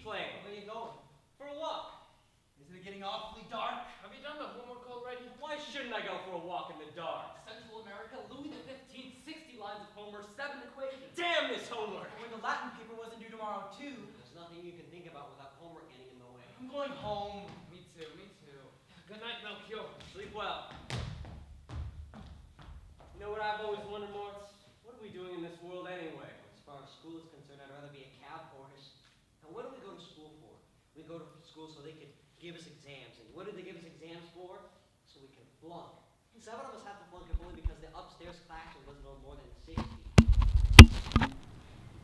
keep playing. Where are you going? For a walk. Isn't it getting awfully dark? Have you done the homework already? Why shouldn't I go for a walk in the dark? Central America, Louis XV, 60 lines of Homer, 7 equations. Damn this homework! When the Latin paper wasn't due tomorrow, too. There's nothing you can think about without homework getting in the way. I'm going home. Me too. Good night, Melchior. Sleep well. You know what I've always wondered, Moritz? What are we doing in this world anyway? As far as school is concerned, I'd rather be a cab horse. And what do we go to school for? We go to school so they could give us exams. And what did they give us exams for? So we can flunk. 7 of us had to flunk it only because the upstairs classroom wasn't on more than 60.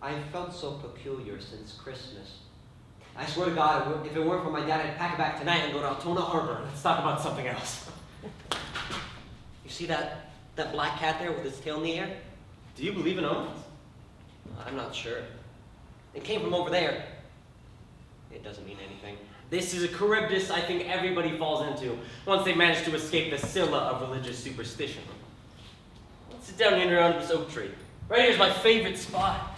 I felt so peculiar since Christmas. I swear to God, if it weren't for my dad, I'd pack it back tonight and go to Altona Harbor. Let's talk about something else. You see that black cat there with its tail in the air? Do you believe in omens? I'm not sure. It came from over there. It doesn't mean anything. This is a Charybdis I think everybody falls into once they manage to escape the Scylla of religious superstition. Let's sit down here under this oak tree. Right here's my favorite spot.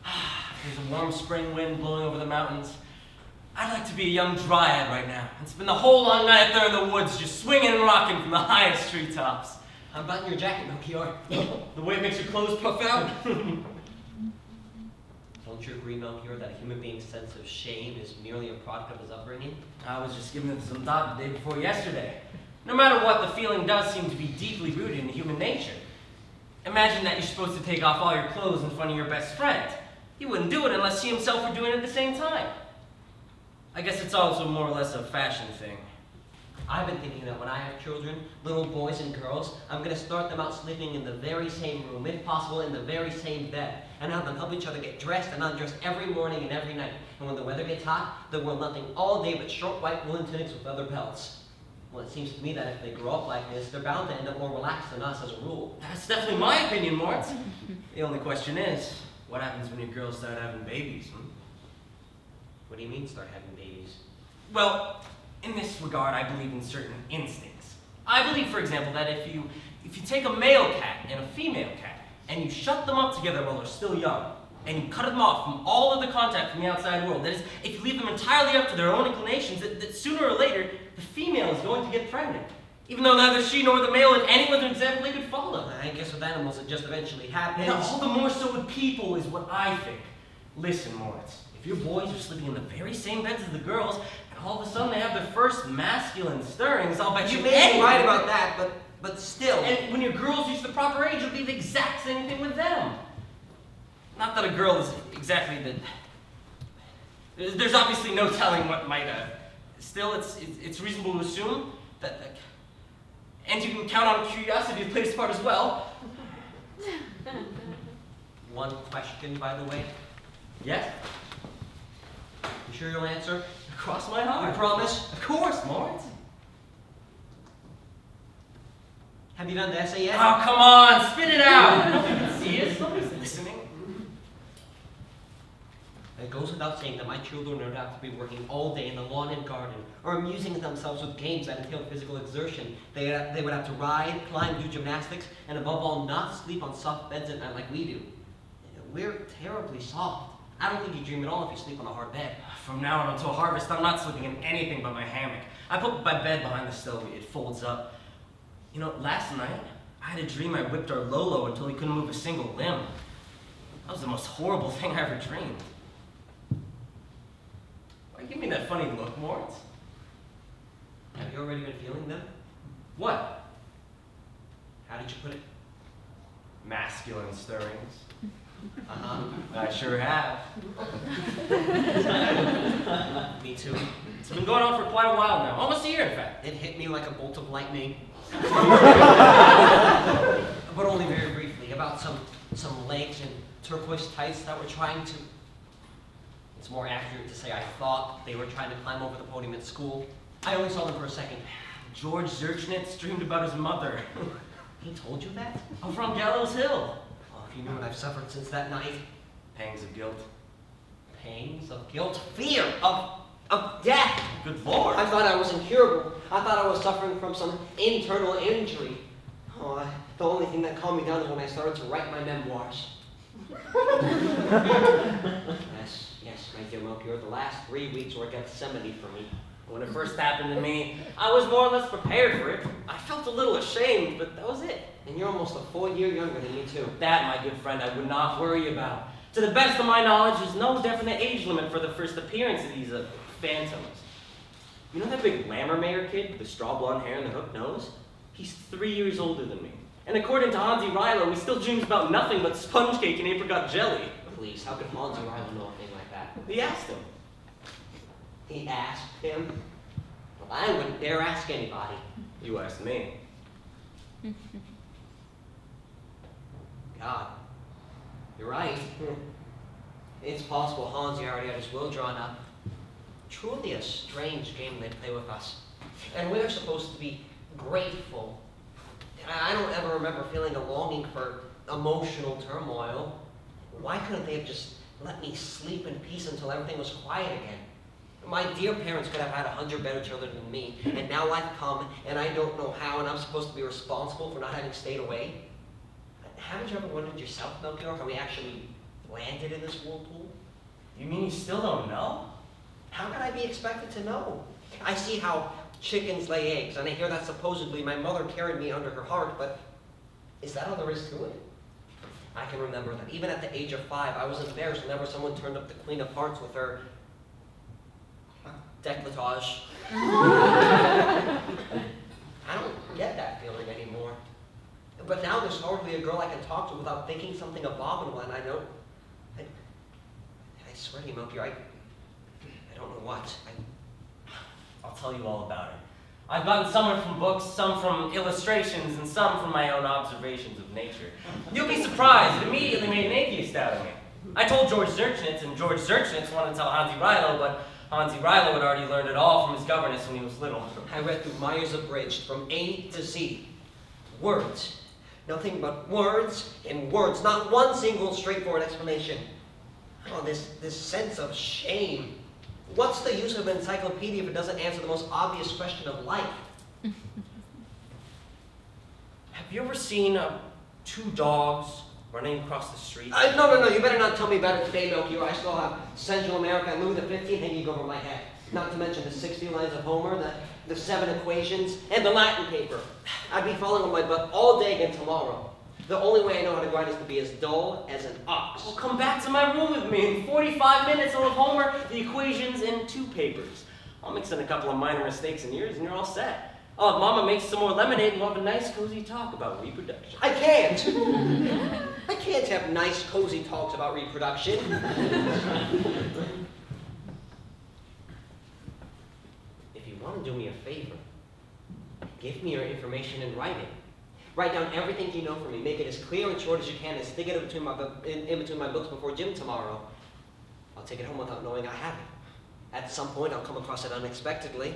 There's a warm spring wind blowing over the mountains. I'd like to be a young dryad right now and spend the whole long night up there in the woods just swinging and rocking from the highest treetops. How about your jacket, Melchior? The way it makes your clothes puff out. Don't you agree, Melchior, that a human being's sense of shame is merely a product of his upbringing? I was just giving it some thought the day before yesterday. No matter what, the feeling does seem to be deeply rooted in human nature. Imagine that you're supposed to take off all your clothes in front of your best friend. He wouldn't do it unless he himself were doing it at the same time. I guess it's also more or less a fashion thing. I've been thinking that when I have children, little boys and girls, I'm going to start them out sleeping in the very same room, if possible in the very same bed, and have them help each other get dressed and undressed every morning and every night. And when the weather gets hot, they'll wear nothing all day but short white woolen tunics with leather belts. Well, it seems to me that if they grow up like this, they're bound to end up more relaxed than us as a rule. That's definitely my opinion, Moritz. The only question is, what happens when your girls start having babies? What do you mean, start having babies? Well, in this regard, I believe in certain instincts. I believe, for example, that if you take a male cat and a female cat, and you shut them up together while they're still young, and you cut them off from all other contact from the outside world, that is, if you leave them entirely up to their own inclinations, that sooner or later, the female is going to get pregnant. Even though neither she nor the male in any other example they could follow. I guess with animals it just eventually happens. Now, all the more so with people is what I think. Listen, Moritz, if your boys are sleeping in the very same beds as the girls, and all of a sudden they have their first masculine stirrings, I'll bet you may be right about that, but still. And when your girls reach the proper age, it'll be the exact same thing with them. Not that a girl is exactly the... There's obviously no telling what might... Still, it's reasonable to assume that... And you can count on curiosity to play its part as well. One question, by the way. Yes? You sure you'll answer? Cross my heart. You promise? Of course, Moritz. Have you done the essay yet? Oh, come on, spit it out. Nobody can see us. Nobody's listening. It goes without saying that my children would have to be working all day in the lawn and garden, or amusing themselves with games that entail physical exertion. They would have to ride, climb, do gymnastics, and above all, not sleep on soft beds at night like we do. We're terribly soft. I don't think you dream at all if you sleep on a hard bed. From now on until harvest, I'm not sleeping in anything but my hammock. I put my bed behind the stove. It folds up. You know, last night, I had a dream I whipped our Lolo until he couldn't move a single limb. That was the most horrible thing I ever dreamed. Why give me that funny look, Moritz? Have you already been feeling them? What? How did you put it? Masculine stirrings. Uh-huh. I sure have. Me too. It's been going on for quite a while now. Almost a year, in fact. It hit me like a bolt of lightning. But only very briefly, about some legs and turquoise tights that were trying to... It's more accurate to say I thought they were trying to climb over the podium at school. I only saw them for a second. George Zirchnitz dreamed about his mother. He told you that? I'm from Gallows Hill. Oh, if you knew what I've suffered since that night. Pangs of guilt. Pangs of guilt. Fear of death. Good Lord. I thought I was incurable. I thought I was suffering from some internal injury. Oh, the only thing that calmed me down is when I started to write my memoirs. Yes, my dear Melchior. Melchior. The last 3 weeks were Gethsemane for me. When it first happened to me, I was more or less prepared for it. I felt a little ashamed, but that was it. And you're almost a full year younger than me, too. That, my good friend, I would not worry about. To the best of my knowledge, there's no definite age limit for the first appearance of these phantoms. You know that big Lammermeyer kid with the straw blonde hair and the hooked nose? He's 3 years older than me. And according to Hansy Rilow, he still dreams about nothing but sponge cake and apricot jelly. Please, how could Hansy Rilow know a thing like that? He asked him. He asked him? Well, I wouldn't dare ask anybody. You asked me. God, you're right. It's possible Hansy already had his will drawn up. Truly a strange game they play with us. And we're supposed to be grateful. I don't ever remember feeling a longing for emotional turmoil. Why couldn't they have just let me sleep in peace until everything was quiet again? My dear parents could have had 100 better children than me, and now I've come, and I don't know how, and I'm supposed to be responsible for not having stayed away. Haven't you ever wondered yourself, Melchior, how we actually landed in this whirlpool? You mean you still don't know? How can I be expected to know? I see how chickens lay eggs, and I hear that supposedly my mother carried me under her heart, but is that all there is to it? I can remember that even at the age of 5, I was embarrassed whenever someone turned up the Queen of Hearts with her décolletage. I don't get that feeling anymore. But now there's hardly a girl I can talk to without thinking something abominable, and I know... I swear to you, Melchior, I don't know what. I'll tell you all about it. I've gotten some from books, some from illustrations, and some from my own observations of nature. You'll be surprised, it immediately made an atheist out of me. I told George Zerchnitz, and George Zerchnitz wanted to tell Hansy Rilow, but Hansy Rilow had already learned it all from his governess when he was little. I read through Myers Abridged from A to Z. Words. Nothing but words and words. Not one single straightforward explanation. Oh, this sense of shame. What's the use of an encyclopedia if it doesn't answer the most obvious question of life? Have you ever seen 2 dogs running across the street? No, you better not tell me about it today, Melchior. I still have Central America and Louis XV hanging over my head. Not to mention the 60 lines of Homer, the 7 equations, and the Latin paper. I'd be falling on my butt all day again tomorrow. The only way I know how to grind is to be as dull as an ox. Well, come back to my room with me. In 45 minutes, I'll have Homer, the equations, and 2 papers. I'll mix in a couple of minor mistakes in yours, and you're all set. I'll have Mama make some more lemonade, and we'll have a nice, cozy talk about reproduction. I can't. I can't have nice, cozy talks about reproduction. If you want to do me a favor, give me your information in writing. Write down everything you know for me. Make it as clear and short as you can, and stick it in between my books before gym tomorrow. I'll take it home without knowing I have it. At some point, I'll come across it unexpectedly.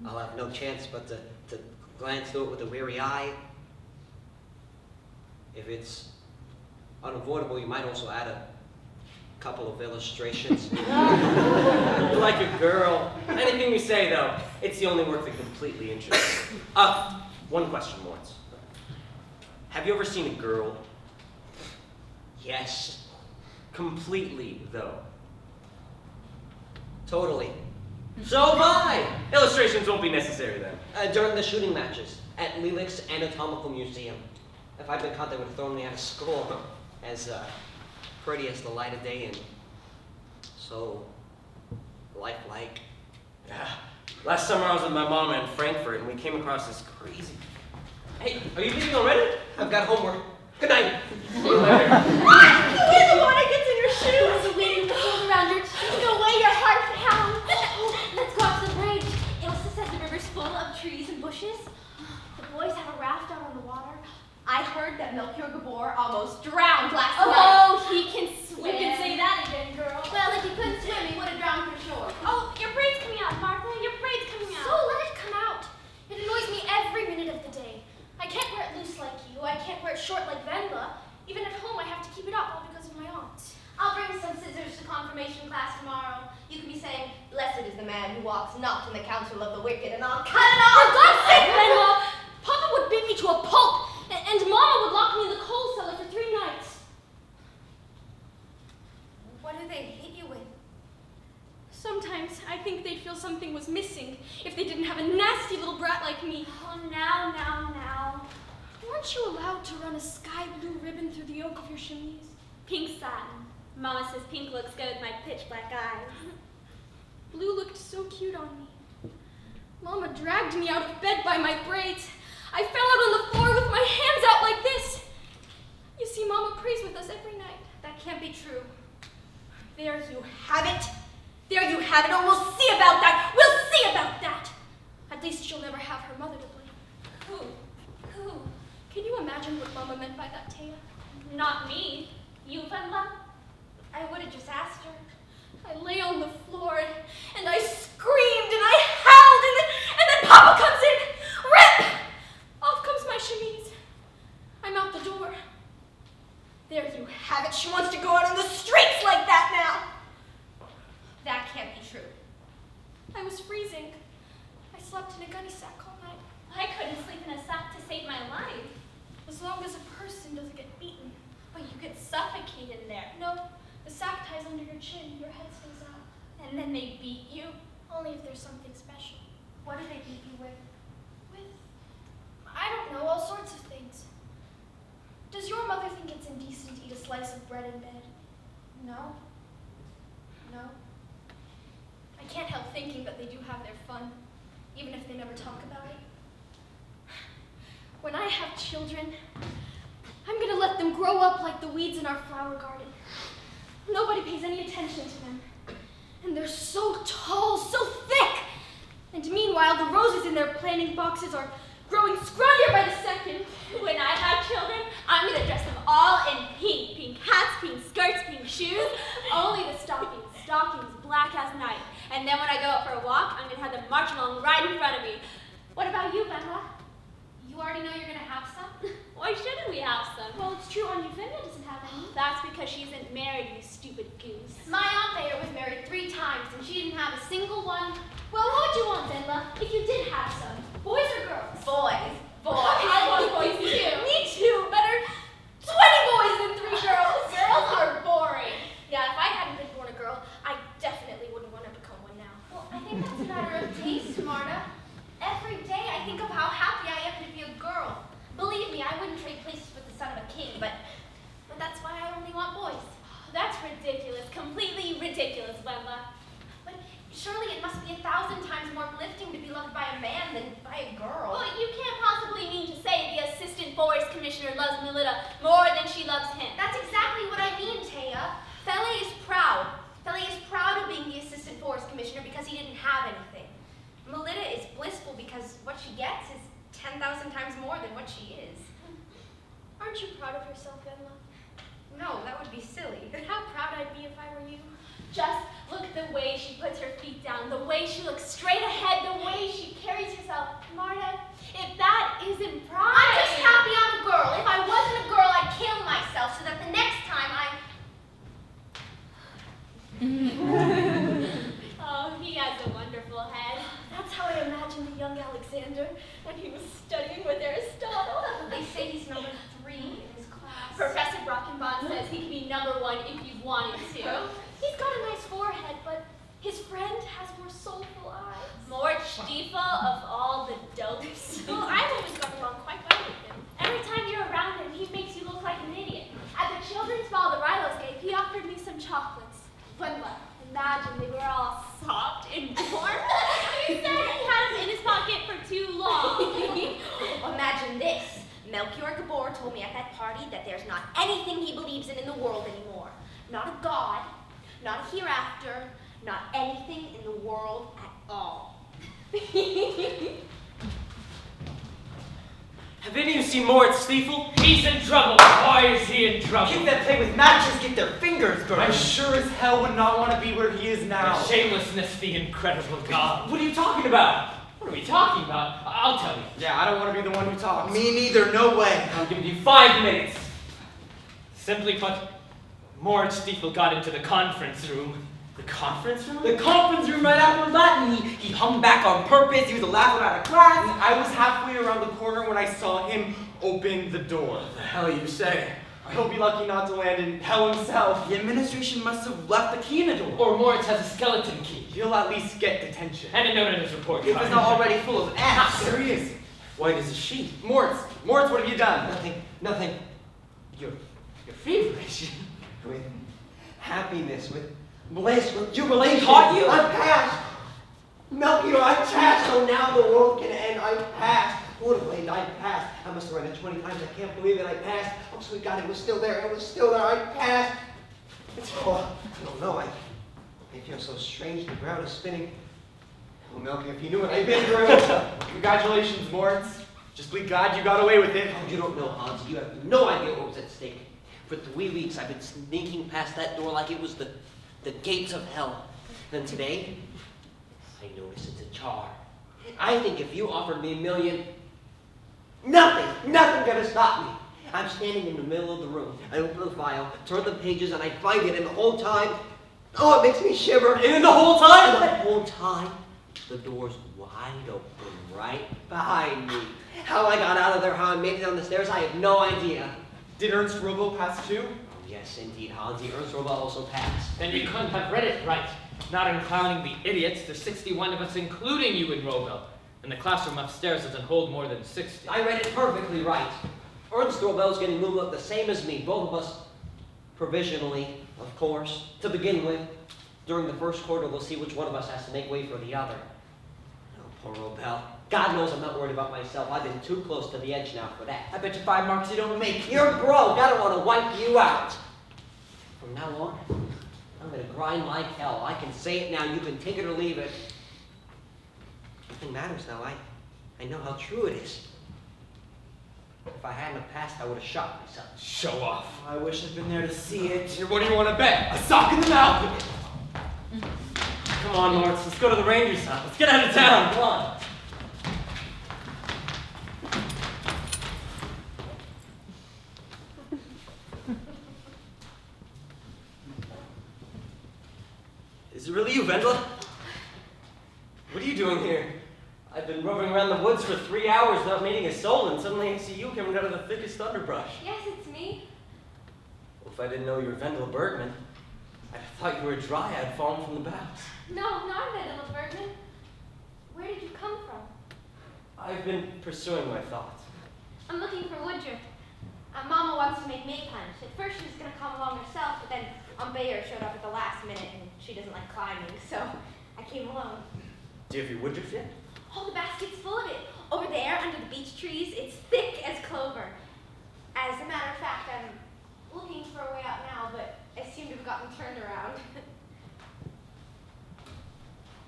I'll have no chance but to glance through it with a weary eye. If it's unavoidable, you might also add a couple of illustrations. You're like a girl. Anything you say, though, it's the only work that completely interests me. One question, Moritz. Have you ever seen a girl? Yes. Completely, though. Totally. So have I! Illustrations won't be necessary then. During the shooting matches at Lilic's Anatomical Museum. If I'd been caught, they would have thrown me out of school. As pretty as the light of day and so lifelike. Last summer I was with my mom in Frankfurt and we came across this crazy... Hey, are you leaving already? I've got homework. Good night. See you later. The water gets in your shoes. It's waiting to hold around your cheek. The way your heart pounds. Let's go up to the bridge. Ilse said the river's full of trees and bushes. The boys have a raft out on the water. I heard that Melchior Gabor almost drowned last night. Oh, he can swim. You can say that again, girl. Well, if he couldn't swim, he would have drowned for sure. Oh, your braid's coming out, Martha. Your braid's coming out. So let it come out. It annoys me every minute of the day. I can't wear it loose like you. I can't wear it short like Wendla. Even at home, I have to keep it up all because of my aunt. I'll bring some scissors to confirmation class tomorrow. You can be saying, "Blessed is the man who walks not in the counsel of the wicked," and I'll cut it off. For God's sake, Wendla! Papa would beat me to a pulp, and Mama would lock me in the coal cellar for 3 nights. What do they hit you with? Sometimes I think they'd feel something was missing if they didn't have a nasty little brat like me. Oh, now. Weren't you allowed to run a sky blue ribbon through the yoke of your chemise? Pink satin. Mama says pink looks good with my pitch black eyes. Blue looked so cute on me. Mama dragged me out of bed by my braids. I fell out on the floor with my hands out like this. You see, Mama prays with us every night. That can't be true. There you have it. There you have it. Oh, we'll see about that. We'll see about that. At least she'll never have her mother to blame. Who? Can you imagine what Mama meant by that, Thea? Not me. You, Wendla? I would have just asked her. I lay on the floor and I screamed and I howled and then Papa comes in. Rip! Off comes my chemise. I'm out the door. There you have it. She wants to go out on the streets like that now. That can't be true. I was freezing. I slept in a gunny sack all night. I couldn't sleep in a sack to save my life. As long as a person doesn't get beaten. But you could suffocate in there. No, the sack ties under your chin. Your head stays out. And then they beat you? Only if there's something special. What do they beat you with? I don't know, all sorts of things. Does your mother think it's indecent to eat a slice of bread in bed? No. I can't help thinking that they do have their fun, even if they never talk about it. When I have children, I'm gonna let them grow up like the weeds in our flower garden. Nobody pays any attention to them. And they're so tall, so thick. And meanwhile, the roses in their planting boxes are growing scrawnier by the second. When I have children, I'm gonna dress them all in pink. Pink hats, pink skirts, pink shoes. Only the stockings black as night. And then when I go out for a walk, I'm gonna have them march along right in front of me. What about you, Wendla? You already know you're gonna have some? Why shouldn't we have some? Well, it's true, Aunt Wendla doesn't have any. That's because she isn't married, you stupid goose. My Aunt Thea was married 3 times, and she didn't have a single one. Well, what would you want, Wendla, if you did have some? Boys or girls? Boys. I want boys too. Me too. Better 20 boys than 3 girls. Girls are boring. Yeah, if I hadn't been born a girl, I definitely wouldn't want to become one now. Well, I think that's a matter of taste, Marta. Every day I think of how happy I am to be a girl. Believe me, I wouldn't trade places with the son of a king, but that's why I only want boys. That's ridiculous. Completely ridiculous, Wendla. But surely it must be 1,000 times more uplifting to be loved by a man than by a girl. Well, you can't possibly mean to say the assistant forest commissioner loves Melita more than she loves him. That's exactly what I mean, Thea. Fele is proud. Fele is proud of being the assistant forest commissioner because he didn't have anything. Melita is blissful because what she gets is 10,000 times more than what she is. Aren't you proud of yourself, Wendla? No, that would be silly. How proud I'd be if I were you. Just look at the way she puts her feet down, the way she looks straight ahead, the way she carries herself. Marta, if that isn't pride. I'm just happy I'm a girl. If I wasn't a girl, I'd kill myself so that the next time Oh, he has a wonderful head. That's how I imagined the young Alexander when he was studying with Aristotle. They say he's number 3 in his class. Professor Brockenbond says he can be number 1 if you wanted to. He's got a nice forehead, but his friend has more soulful eyes. Moritz Stiefel of all the dopes. Well, I've always gotten along quite well with him. Every time you're around him, he makes you look like an idiot. At the children's ball the Rilows gave, he offered me some chocolates. Wendla, imagine they were all soft and warm. He said he had them in his pocket for too long. Imagine this. Melchior Gabor told me at that party that there's not anything he believes in the world anymore. Not a god, not a hereafter, not anything in the world at all. Have any of you seen Moritz Stiefel? He's in trouble. Why is he in trouble? Kids that play with matches get their fingers burned. I sure as hell would not want to be where he is now. The shamelessness, the incredible God. What are you talking about? What are we talking about? I'll tell you. Yeah, I don't want to be the one who talks. Me neither, no way. I'll give you 5 minutes. Simply put, Moritz Stiefel got into the conference room. The conference room? The conference room right after Latin. He hung back on purpose. He was the last one out of class. I was halfway around the corner when I saw him open the door. What the hell you say? I hope you're lucky not to land in hell himself. The administration must have left the key in the door. Or Moritz has a skeleton key. He'll at least get detention. And a note in his report If card. it's not already full of ass. There he is. White as a sheet. Moritz, what have you done? Nothing. You're feverish. With happiness, with bliss, with jubilation. Caught you? I passed. Melchior, I passed. So now the world can end. I passed. What a way, I passed. I must have run it 20 times. I can't believe it. I passed. Oh, sweet God, it was still there. It was still there. I passed. Oh, I don't know. I feel so strange. The ground is spinning. Oh, Melchior, if you knew what I've been through. Congratulations, Moritz. Just plead God you got away with it. Oh, you don't know, Hansy. You have no idea what was at stake. For 3 weeks, I've been sneaking past that door like it was the gates of hell. Then today, I notice it's ajar. I think if you offered me $1 million, nothing gonna stop me. I'm standing in the middle of the room. I open the file, turn the pages, and I find it, and the whole time, oh, it makes me shiver. And the whole time? And the whole time, the door's wide open right behind me. How I got out of there, how I made it down the stairs, I have no idea. Did Ernst Robo pass too? Oh, yes, indeed, Hansy. Ernst Roba also passed. Then you couldn't have read it right. Not including the idiots, there's 61 of us, including you and Robo. And the classroom upstairs doesn't hold more than 60. I read it perfectly right. Ernst Robel's getting moved up the same as me, both of us provisionally, of course, to begin with. During the first quarter, we'll see which one of us has to make way for the other. Oh, poor Robel. God knows I'm not worried about myself. I've been too close to the edge now for that. I bet you 5 marks you don't make. You're broke. I don't want to wipe you out. From now on, I'm going to grind like hell. I can say it now. You can take it or leave it. Nothing matters now. I know how true it is. If I hadn't have passed, I would have shot myself. Show off. I wish I'd been there to see it. What do you want to bet? A sock in the mouth? Come on, Moritz, let's go to the Rangers' house. Let's get out of town, come on. Is it really you, Wendla? What are you doing here? I've been roving around the woods for 3 hours without meeting a soul, and suddenly I see you coming out of the thickest underbrush. Yes, it's me. Well, if I didn't know you were Wendla Bergmann, I'd have thought you were a dryad fallen from the boughs. No, not Wendla Bergmann. Where did you come from? I've been pursuing my thoughts. I'm looking for Woodruff. Mama wants to make maypunch. At first she was going to come along herself, but then Bayer showed up at the last minute and she doesn't like climbing, so I came alone. Do you have your Woodruff yet? Oh, the basket's full of it. Over there, under the beech trees, it's thick as clover. As a matter of fact, I'm looking for a way out now, but I seem to have gotten turned around.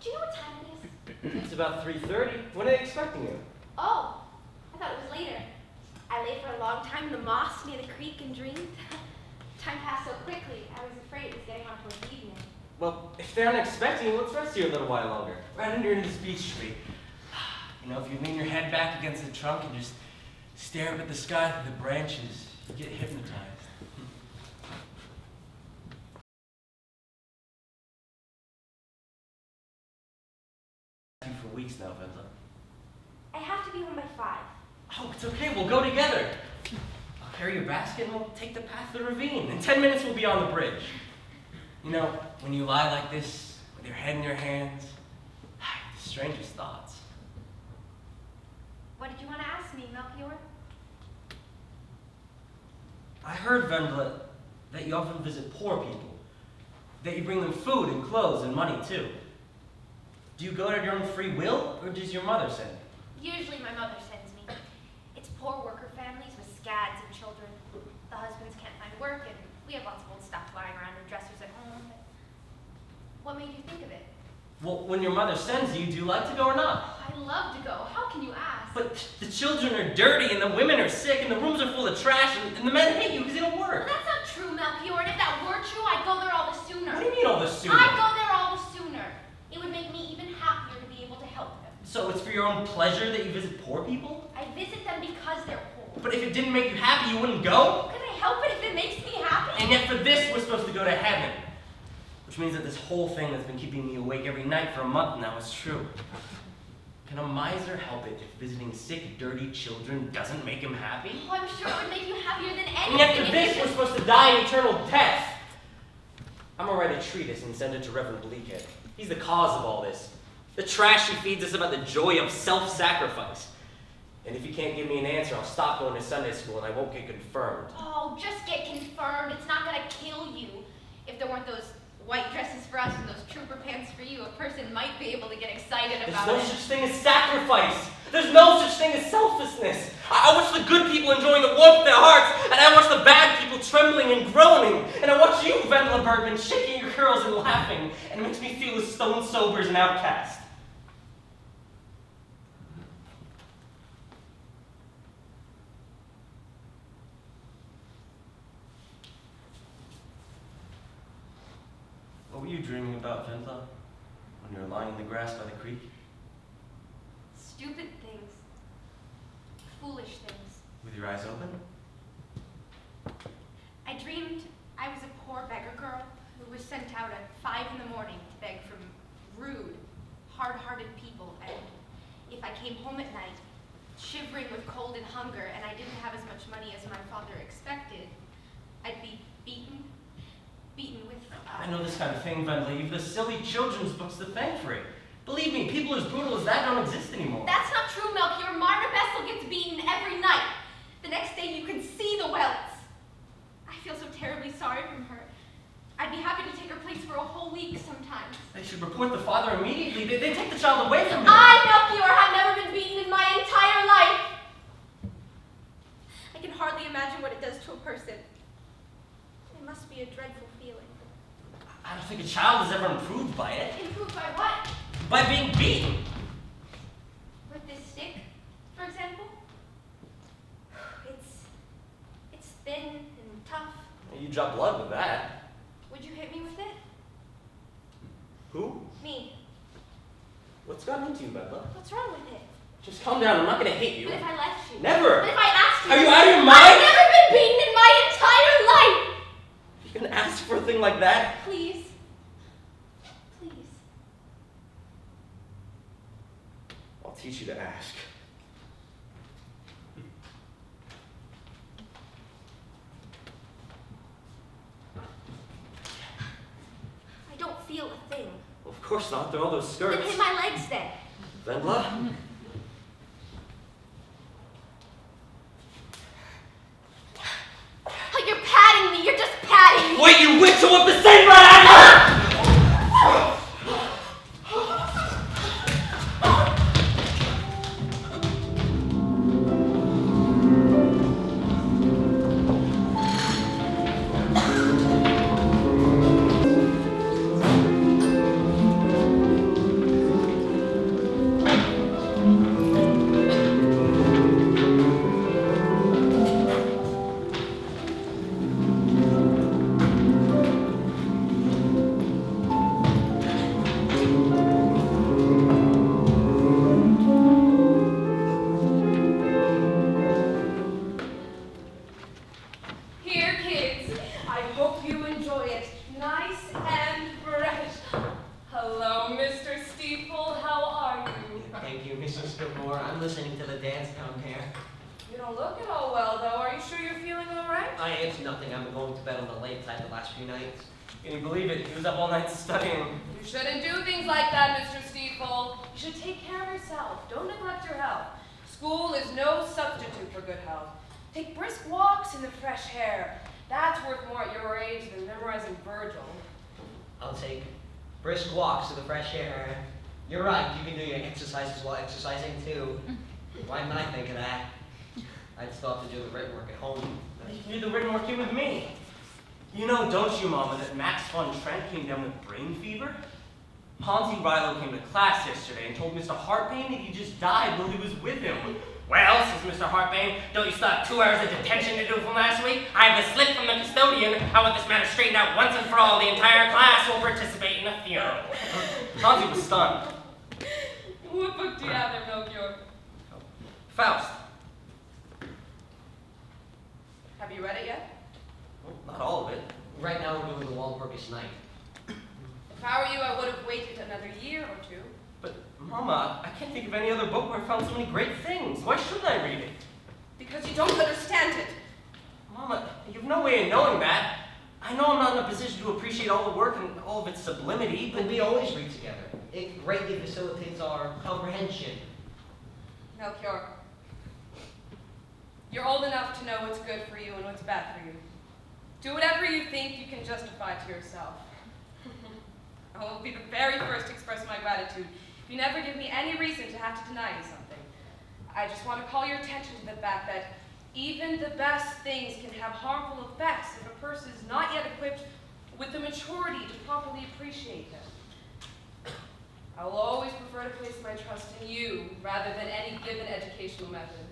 Do you know what time it is? It's about 3:30. When are they expecting you? Oh, I thought it was later. I lay for a long time in the moss near the creek and dreamed. Time passed so quickly, I was afraid it was getting on towards evening. Well, if they aren't expecting you, let's rest here a little while longer. Right under this beech tree. You know, if you lean your head back against the trunk and just stare up at the sky through the branches, you get hypnotized. For weeks now, Wendla. I have to be home by 5. Oh, it's okay. We'll go together. I'll carry your basket and we'll take the path to the ravine. In 10 minutes, we'll be on the bridge. You know, when you lie like this, with your head in your hands, the strangest thoughts. What did you want to ask me, Melchior? I heard, Wendla, that you often visit poor people. That you bring them food and clothes and money, too. Do you go at your own free will, or does your mother send you? Usually my mother sends me. It's poor worker families with scads and children. The husbands can't find work, and we have lots of old stuff lying around in dressers at home. But what made you think of it? Well, when your mother sends you, do you like to go or not? I love to go. How can you ask? But the children are dirty, and the women are sick, and the rooms are full of trash, and the men hate you because they don't Well, work. that's not true, Melchior, and if that were true, I'd go there all the sooner. What do you mean all this sooner? I'd go there all the sooner. It would make me even happier to be able to help them. So it's for your own pleasure that you visit poor people? I visit them because they're poor. But if it didn't make you happy, you wouldn't go? Could I help it if it makes me happy? And yet for this, we're supposed to go to heaven. Which means that this whole thing that's been keeping me awake every night for a month now is true. Can a miser help it if visiting sick, dirty children doesn't make him happy? Oh, I'm sure it would make you happier than And anything. after this, we're supposed to die an eternal death. I'm gonna write a treatise and send it to Reverend Bleakhead. He's the cause of all this. The trash he feeds us about the joy of self-sacrifice. And if he can't give me an answer, I'll stop going to Sunday school and I won't get confirmed. Oh, just get confirmed. It's not gonna kill you. If there weren't those white dresses for us and those trooper pants for you, a person might be able to get excited There's about no it. such thing as sacrifice. There's no such thing as selflessness. I watch the good people enjoying the warmth of their hearts, and I watch the bad people trembling and groaning. And I watch you, Wendla Bergmann, shaking your curls and laughing, and it makes me feel as stone sober as an outcast. What were you dreaming about, Wendla, when you were lying in the grass by the creek? Stupid things. Foolish things. With your eyes open? I dreamed I was a poor beggar girl who was sent out at 5 in the morning to beg from rude, hard-hearted people, and if I came home at night, shivering with cold and hunger, and I didn't have as much money as my father expected, I'd be beaten with... I know this kind of thing, Wendla. You've the silly children's books to thank for it. Believe me, people as brutal as that don't exist anymore. That's not true, Melchior. Marna Bessel gets beaten every night. The next day you can see the welts. I feel so terribly sorry for her. I'd be happy to take her place for a whole week sometimes. They should report the father immediately. They take the child away from him. I, Melchior, have never been beaten in my entire life. I can hardly imagine what it does to a person. It must be a dreadful feeling. I don't think a child is ever improved by it. Improved by what? By being beaten. With this stick, for example? It's thin and tough. You drop blood with that. Would you hit me with it? Who? Me. What's gotten into you, Wendla? What's wrong with it? Just calm down. I'm not gonna hit you. What if I let you? Never. What if I asked you? Are you out of your mind? I've never been beaten in my entire life! You can ask for a thing like that? Please. Please. I'll teach you to ask. I don't feel a thing. Well, of course not. They're all those skirts. Then hit my legs then. Wendla? Oh, you're patting me. You're just patting me. Wait, you whistle up the same right out of Here, kids. I hope you enjoy it. Nice and fresh. Hello, Mr. Stiefel. How are you? Thank you, Mrs. Gabor. I'm listening to the dance down there. You don't look at all well, though. Are you sure you're feeling all right? I answered nothing. I've been going to bed on the late side the last few nights. Can you believe it? He was up all night studying. You shouldn't do things like that, Mr. Stiefel. You should take care of yourself. Don't neglect your health. School is no substitute for good health. Take brisk walks in the fresh air. That's worth more at your age than memorizing Virgil. I'll take brisk walks to the fresh air. You're right. You can do your exercises while exercising, too. Why didn't I think of that? I'd still have to do the written work at home. You can do the written work here with me. You know, don't you, Mama, that Max von Trent came down with brain fever? Hansy Rilow came to class yesterday and told Mr. Hart-Payne that he just died while he was with him. Well, says Mr. Hart-Payne, don't you still have 2 hours of detention to do from last week? I have the slip from the custodian. I want this matter straightened out once and for all. The entire class will participate in the funeral. Hansy was stunned. What book do you have there, Melchior? Faust. Have you read it yet? Well, not all of it. Right now we're doing the Walpurgis Night. If I were you, I would have waited another year or two. But Mama, I can't think of any other book where I found so many great things. Why shouldn't I read it? Because you don't understand it. Mama, you have no way of knowing that. I know I'm not in a position to appreciate all the work and all of its sublimity, But but we always read together. It greatly facilitates our comprehension. Melchior, you're old enough to know what's good for you and what's bad for you. Do whatever you think you can justify to yourself. I will be the very first to express my gratitude if you never give me any reason to have to deny you something. I just want to call your attention to the fact that even the best things can have harmful effects if a person is not yet equipped with the maturity to properly appreciate them. I will always prefer to place my trust in you rather than any given educational method.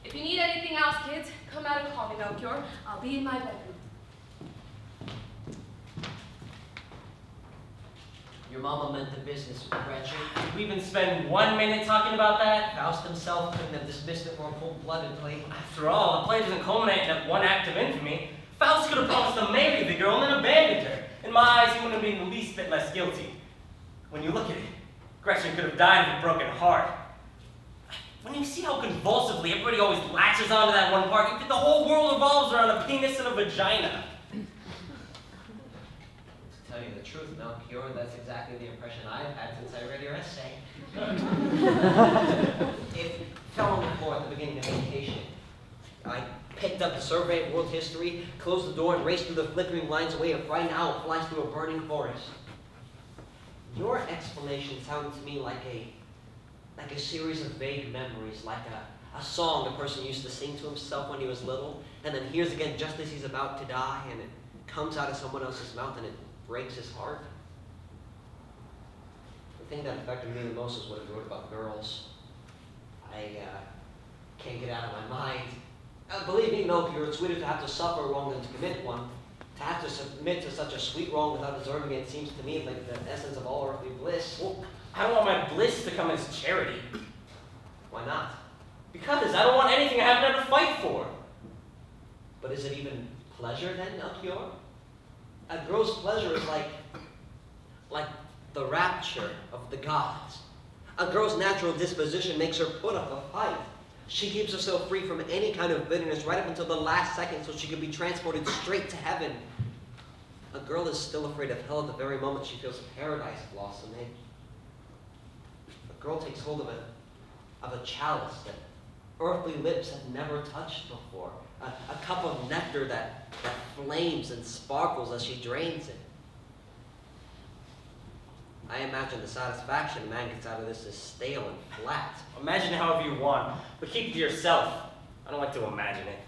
If you need anything else, kids, come out and call me, Melchior. I'll be in my bedroom. Your mama meant the business, Gretchen. did we even spend 1 minute talking about that? Faust himself couldn't have dismissed it more cold-bloodedly. After all, the play doesn't culminate in that one act of infamy. Faust could have promised to marry the girl and then abandoned her. In my eyes, he wouldn't have been the least bit less guilty. When you look at it, Gretchen could have died of a broken heart. When you see how convulsively everybody always latches onto that one part, you think the whole world revolves around a penis and a vagina. To tell you the truth, Melchior, that's exactly the impression I've had since I read your essay. It fell on the floor at the beginning of vacation. I picked up the survey of world history, closed the door, and raced through the flickering lines away. A frightened owl flies through a burning forest. Your explanation sounded to me like a series of vague memories, like a song a person used to sing to himself when he was little, and then hears again just as he's about to die, and it comes out of someone else's mouth and it breaks his heart. The thing that affected me the most is what it wrote about girls. I can't get out of my mind. Believe me, Melchior, it's sweeter to have to suffer a wrong than to commit one. To have to submit to such a sweet wrong without deserving it seems to me like the essence of all earthly bliss. Well, I don't want my bliss to come as charity. Why not? Because I don't want anything I haven't had to fight for. But is it even pleasure then, Melchior? A girl's pleasure is like the rapture of the gods. A girl's natural disposition makes her put up a fight. She keeps herself free from any kind of bitterness right up until the last second so she can be transported straight to heaven. A girl is still afraid of hell at the very moment she feels paradise blossoming. A girl takes hold of a chalice that earthly lips have never touched before. A cup of nectar that flames and sparkles as she drains it. I imagine the satisfaction a man gets out of this is stale and flat. Imagine it however you want, but keep it to yourself. I don't like to imagine it.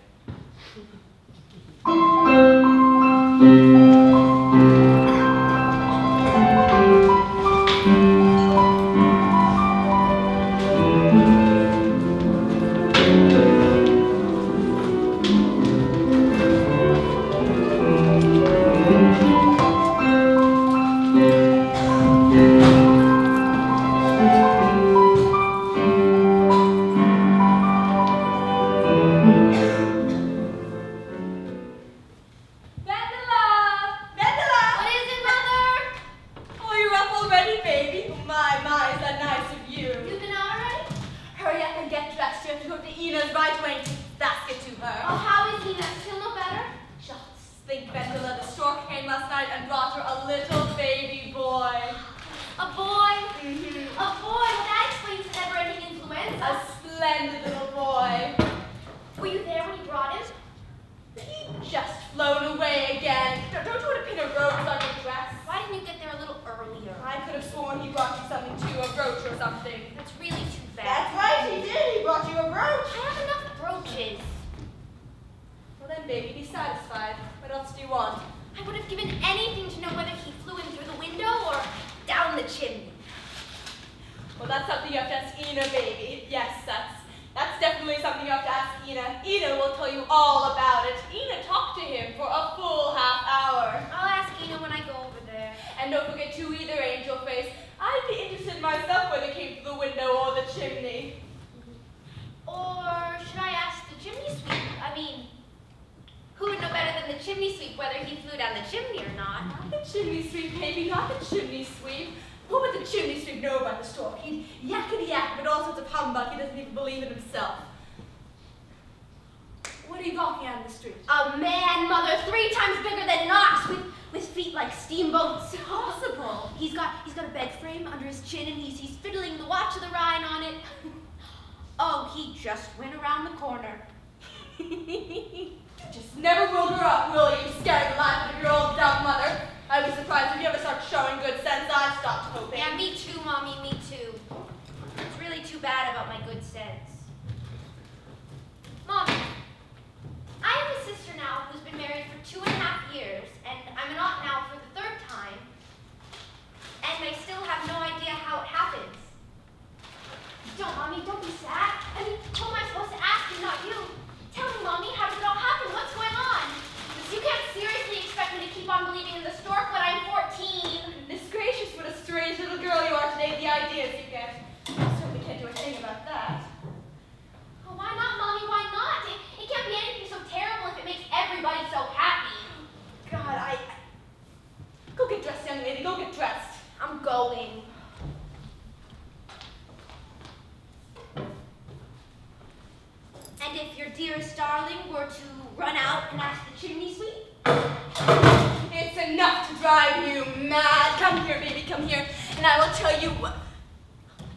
What would the chimney sweep know about the stork? He'd yakety-yak about all sorts of humbug he doesn't even believe in himself. What are you gawking at in the street? A man, Mother, 3 times bigger than an ox, with feet like steamboats. Possible. He's got a bed frame under his chin, and he's fiddling the Watch of the Rhine on it. Oh, he just went around the corner. Just never ruled her up, will you? Scaring the life out of your old dumb mother. I'd be surprised if you ever start showing good sense. I've stopped hoping. Yeah, me too, Mommy, me too. It's really too bad about my good sense. Mommy, I have a sister now who's been married for 2.5 years, and I'm an aunt now for the 3rd time, and I still have no idea how it happens. Don't, Mommy, don't be sad. I mean, who am I supposed to ask and not you? Tell me, Mommy, how did it all happen? What's going on? You can't seriously expect me to keep on believing in the stork when I'm 14. Goodness gracious, what a strange little girl you are today, the ideas you get. I certainly can't do a thing about that. Oh, why not, Mommy? Why not? It can't be anything so terrible if it makes everybody so happy. God, Go get dressed, young lady, go get dressed. I'm going. And if your dearest darling were to run out and ask the chimney sweep? It's enough to drive you mad. Come here, baby, come here, and I will tell you what.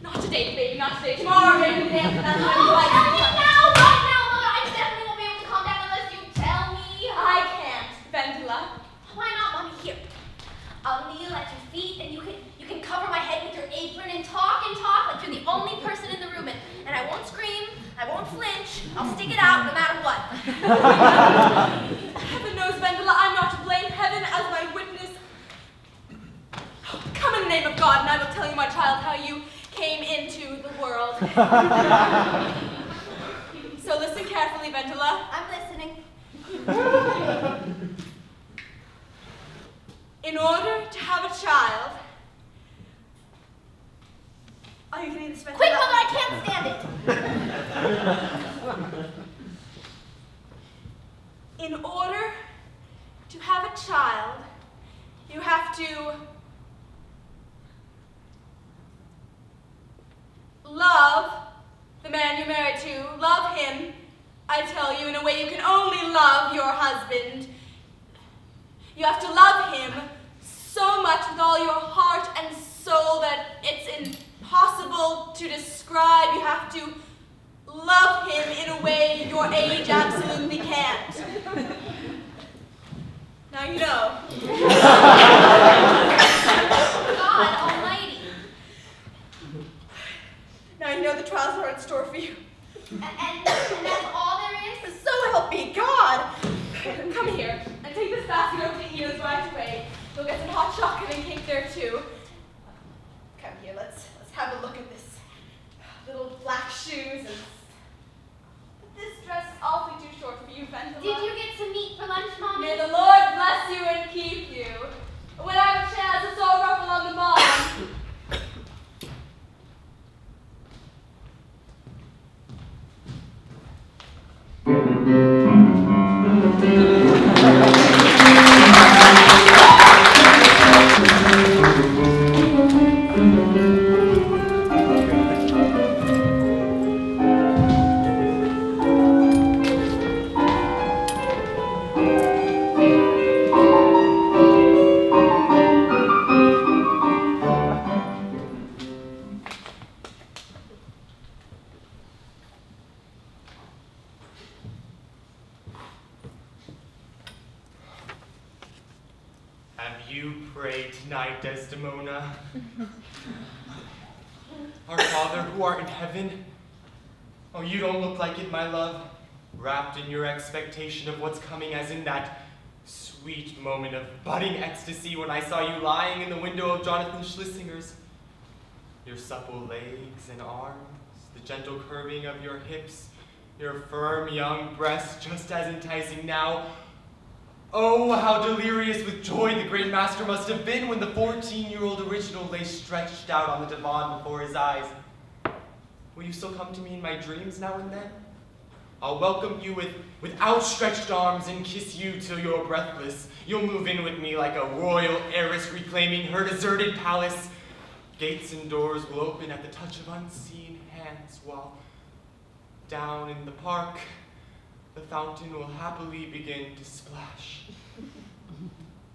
Not today, baby, not today. Tomorrow, baby, that's what I'm like. Right now, Mother. I definitely won't be able to calm down unless you tell me. I can't, Wendla. Why not, Mommy? Here. I'll kneel at your feet, and you can cover my head with your apron and talk like you're the only person in the room, and I won't scream, I won't flinch, I'll stick it out no matter what. Heaven knows, Wendla, I'm not to blame. Heaven as my witness. Come in the name of God, and I will tell you, my child, how you came into the world. So listen carefully, Wendla. I'm listening. In order to have a child. Are you getting this, Wendla? Quick, Mother, I can't stand it. In order to have a child, you have to love the man you're married to. Love him, I tell you, in a way you can only love your husband. You have to love him so much with all your heart and soul that it's impossible to describe. You have to love him in a way your age absolutely can't. Now you know. God almighty. Now you know the trials are in store for you. And that's all there is? So help me God! Come here and take this basket over to Ian's right away. We'll get some hot chocolate and cake there too. Come here, let's have a look at this. Little black shoes and this dress is awfully too short for you, Wendla. Did you get some meat for lunch, Mommy? May the Lord bless you and keep you. When I have a chance, it's all ruffle on the bottom. Our Father who art in heaven. Oh, you don't look like it, my love. Wrapped in your expectation of what's coming, as in that sweet moment of budding ecstasy when I saw you lying in the window of Jonathan Schlissinger's. Your supple legs and arms, the gentle curving of your hips, your firm young breasts just as enticing now. Oh, how delirious with joy the great master must have been when the 14-year-old original lay stretched out on the divan before his eyes. Will you still come to me in my dreams now and then? I'll welcome you with outstretched arms and kiss you till you're breathless. You'll move in with me like a royal heiress reclaiming her deserted palace. Gates and doors will open at the touch of unseen hands, while down in the park, the fountain will happily begin to splash.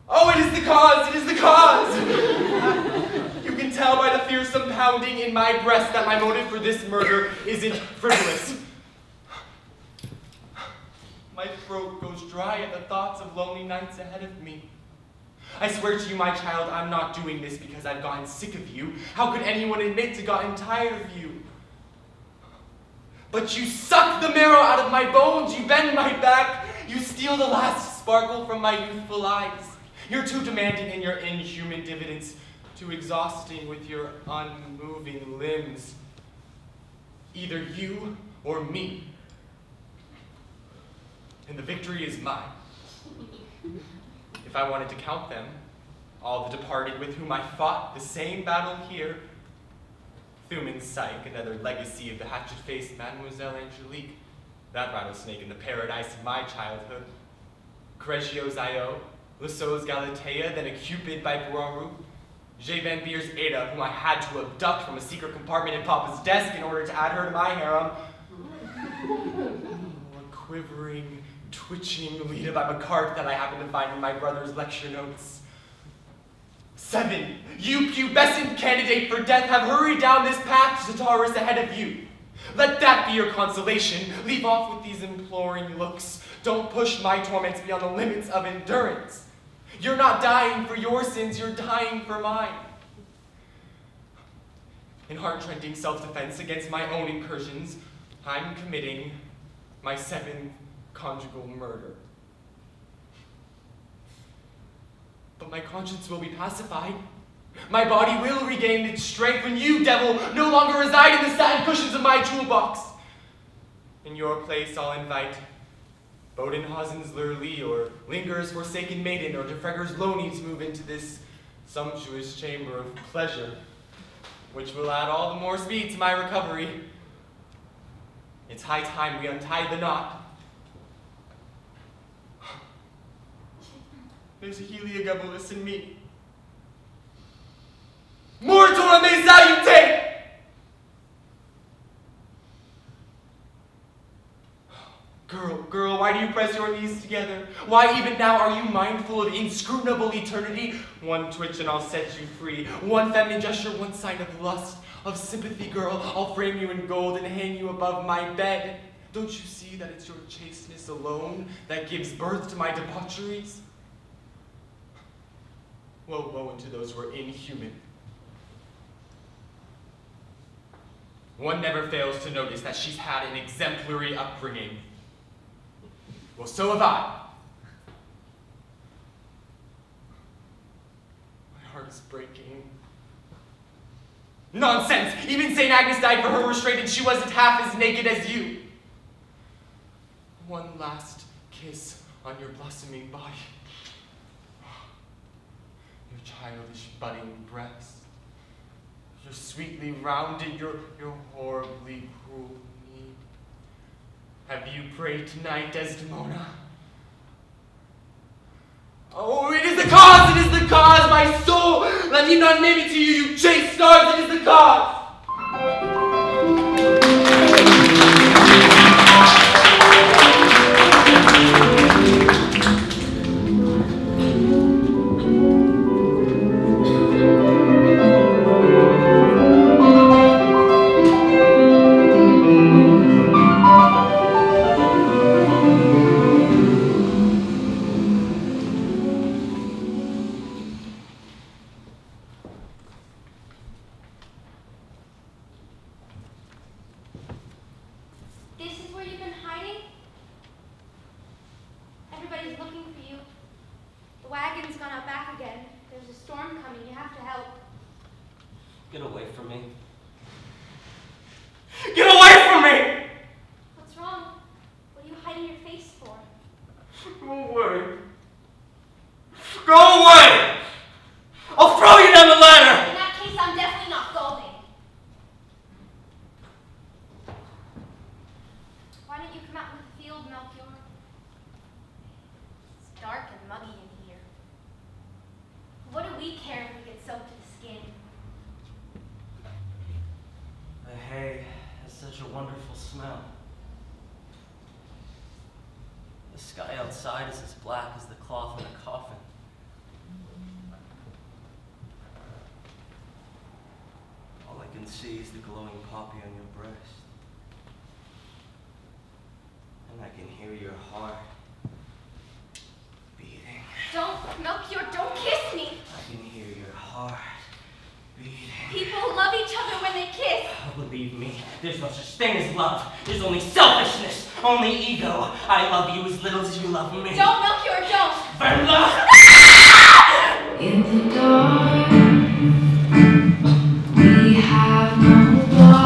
Oh, it is the cause! It is the cause! You can tell by the fearsome pounding in my breast that my motive for this murder isn't frivolous. My throat goes dry at the thoughts of lonely nights ahead of me. I swear to you, my child, I'm not doing this because I've gotten sick of you. How could anyone admit to gotten tired of you? But you suck the marrow out of my bones, you bend my back, you steal the last sparkle from my youthful eyes. You're too demanding in your inhuman dividends, too exhausting with your unmoving limbs. Either you or me. And the victory is mine. If I wanted to count them, all the departed with whom I fought the same battle here, Thuman's Psyche, another legacy of the hatchet-faced Mademoiselle Angelique, that rattlesnake in the paradise of my childhood, Crescio's Io, Lasso's Galatea, then a Cupid by Boiroux, J. Van Beer's Ada, whom I had to abduct from a secret compartment in Papa's desk in order to add her to my harem, a quivering, twitching Lolita by Macart that I happened to find in my brother's lecture notes. 7, you pubescent candidate for death have hurried down this path to Taurus ahead of you. Let that be your consolation. Leave off with these imploring looks. Don't push my torments beyond the limits of endurance. You're not dying for your sins, you're dying for mine. In heart-rending self-defense against my own incursions, I'm committing my 7th conjugal murder. But my conscience will be pacified. My body will regain its strength when you, devil, no longer reside in the satin cushions of my toolbox. In your place, I'll invite Bodenhausen's Lurlie, or Linger's Forsaken Maiden, or DeFregger's Loney to move into this sumptuous chamber of pleasure, which will add all the more speed to my recovery. It's high time we untied the knot. There's a Heliogabulus in me. Mortor me salutate! Girl, why do you press your knees together? Why even now are you mindful of inscrutable eternity? One twitch and I'll set you free. One feminine gesture, one sign of lust, of sympathy, girl. I'll frame you in gold and hang you above my bed. Don't you see that it's your chasteness alone that gives birth to my debaucheries? Woe unto those who are inhuman. One never fails to notice that she's had an exemplary upbringing. Well, so have I. My heart is breaking. Nonsense! Even St. Agnes died for her restraint and she wasn't half as naked as you. One last kiss on your blossoming body. Your childish budding breasts. Your sweetly rounded, your horribly cruel knee. Have you prayed tonight, Desdemona? Oh, it is the cause, my soul! Let me not name it to you, you chaste stars, it is the cause! wonderful smell. The sky outside is as black as the cloth in a coffin. All I can see is the glowing poppy on your breast. And I can hear your heart beating. Don't, Melchior, don't kiss me. I can hear your heart beating. People love each other when they kiss. Oh, believe me, there's no such thing as love. There's only selfishness, only ego. I love you as little as you love me. Don't, Melchior, don't. Wendla! In the dark, we have nobody.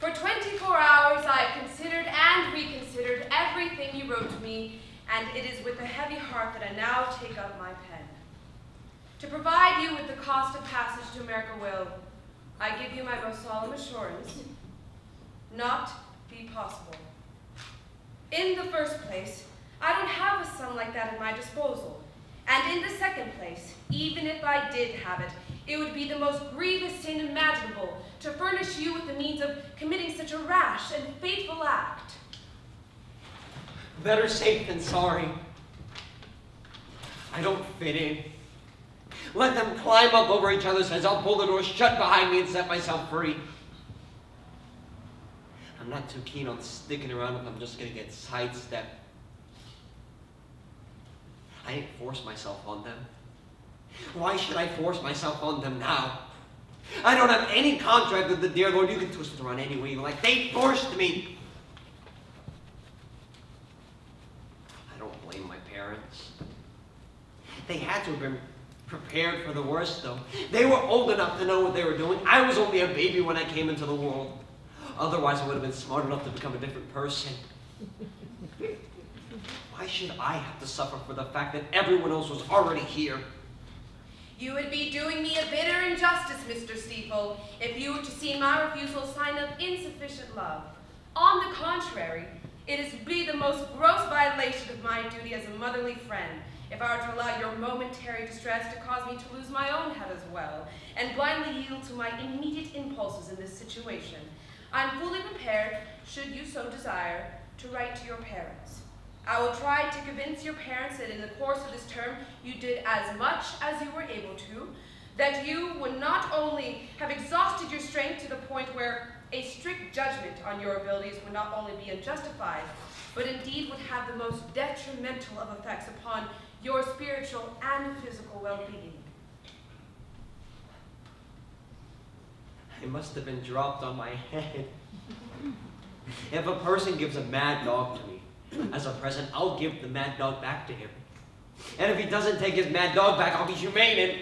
For 24 hours I have considered and reconsidered everything you wrote to me, and it is with a heavy heart that I now take up my pen. To provide you with the cost of passage to America will, I give you my most solemn assurance, not be possible. In the first place, I don't have a sum like that at my disposal. And in the second place, even if I did have it, it would be the most grievous sin imaginable to furnish you with the means of committing such a rash and fateful act. Better safe than sorry. I don't fit in. Let them climb up over each other's heads. I'll pull the door shut behind me and set myself free. I'm not too keen on sticking around if I'm just gonna get sidestepped. I didn't force myself on them. Why should I force myself on them now? I don't have any contract with the dear Lord. You can twist it around any way you like. They forced me. I don't blame my parents. They had to have been prepared for the worst, though. They were old enough to know what they were doing. I was only a baby when I came into the world. Otherwise, I would have been smart enough to become a different person. Why should I have to suffer for the fact that everyone else was already here? You would be doing me a bitter injustice, Mr. Stiefel, if you were to see my refusal a sign of insufficient love. On the contrary, it is be the most gross violation of my duty as a motherly friend if I were to allow your momentary distress to cause me to lose my own head as well, and blindly yield to my immediate impulses in this situation. I am fully prepared, should you so desire, to write to your parents. I will try to convince your parents that in the course of this term you did as much as you were able to, that you would not only have exhausted your strength to the point where a strict judgment on your abilities would not only be unjustified, but indeed would have the most detrimental of effects upon your spiritual and physical well-being. It must have been dropped on my head. If a person gives a mad dog to me, as a present, I'll give the mad dog back to him. And if he doesn't take his mad dog back, I'll be humane and...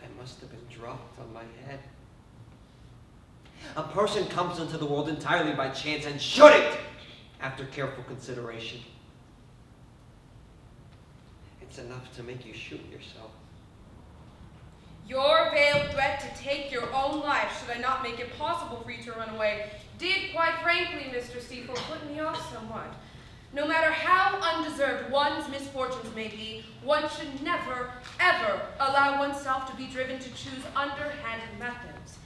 I must have been dropped on my head. A person comes into the world entirely by chance and shouldn't, after careful consideration. It's enough to make you shoot yourself. Your veiled threat to take your own life, should I not make it possible for you to run away, did, quite frankly, Mr. Stiefel, put me off somewhat. No matter how undeserved one's misfortunes may be, one should never, ever allow oneself to be driven to choose underhanded methods.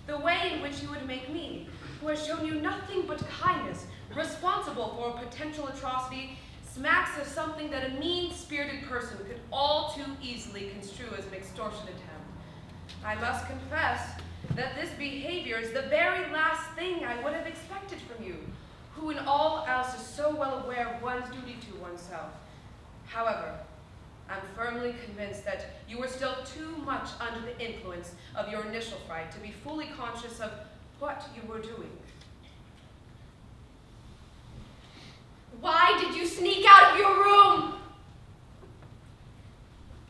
The way in which you would make me, who has shown you nothing but kindness, responsible for a potential atrocity, smacks of something that a mean-spirited person could all too easily construe as an extortion attempt. I must confess that this behavior is the very last thing I would have expected from you, who in all else is so well aware of one's duty to oneself. However, I'm firmly convinced that you were still too much under the influence of your initial fright to be fully conscious of what you were doing. Why did you sneak out of your room?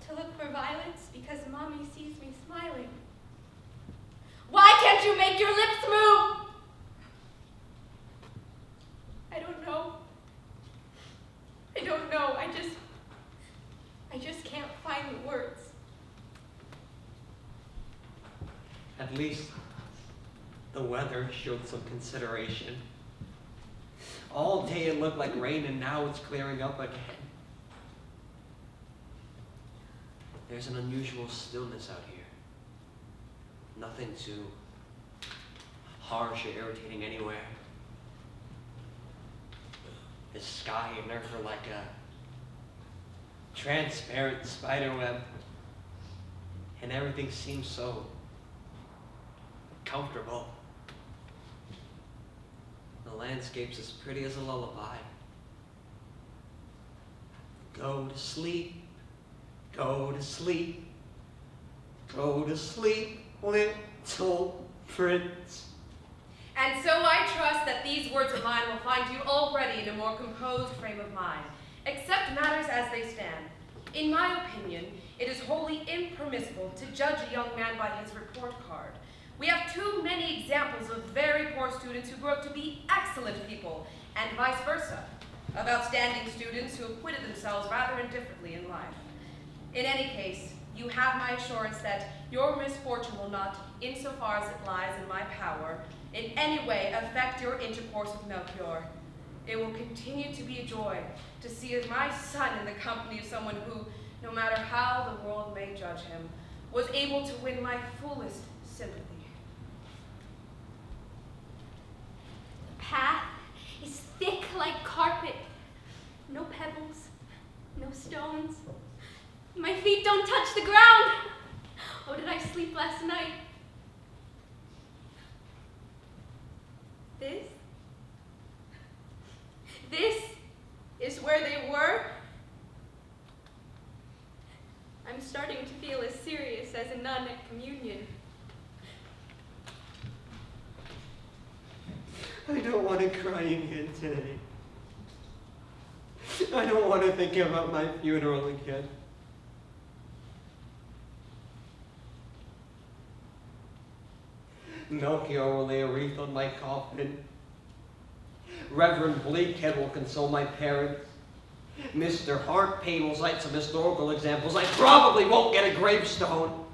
To look for violence because Mommy sees me smiling. Why can't you make your lips move? I don't know. I don't know. I just can't find the words. At least the weather showed some consideration. All day it looked like rain, and now it's clearing up again. There's an unusual stillness out here. Nothing too harsh or irritating anywhere. The sky and earth are like a transparent spider web, and everything seems so comfortable. The landscape's as pretty as a lullaby. Go to sleep, go to sleep, go to sleep, little prince. And so I trust that these words of mine will find you already in a more composed frame of mind. Accept matters as they stand. In my opinion, it is wholly impermissible to judge a young man by his report card. We have too many examples of very poor students who grow up to be excellent people, and vice versa, of outstanding students who acquitted themselves rather indifferently in life. In any case, you have my assurance that your misfortune will not, insofar as it lies in my power, in any way affect your intercourse with Melchior. It will continue to be a joy to see my son in the company of someone who, no matter how the world may judge him, was able to win my fullest sympathy. The path is thick like carpet. No pebbles, no stones. My feet don't touch the ground. Oh, did I sleep last night? This is where they were? I'm starting to feel as serious as a nun at communion. I don't want to cry again today. I don't want to think about my funeral again. Melchior will lay a wreath on my coffin. Reverend Bleakhead will console my parents. Mr. Hart-Payne will cite some historical examples. I probably won't get a gravestone.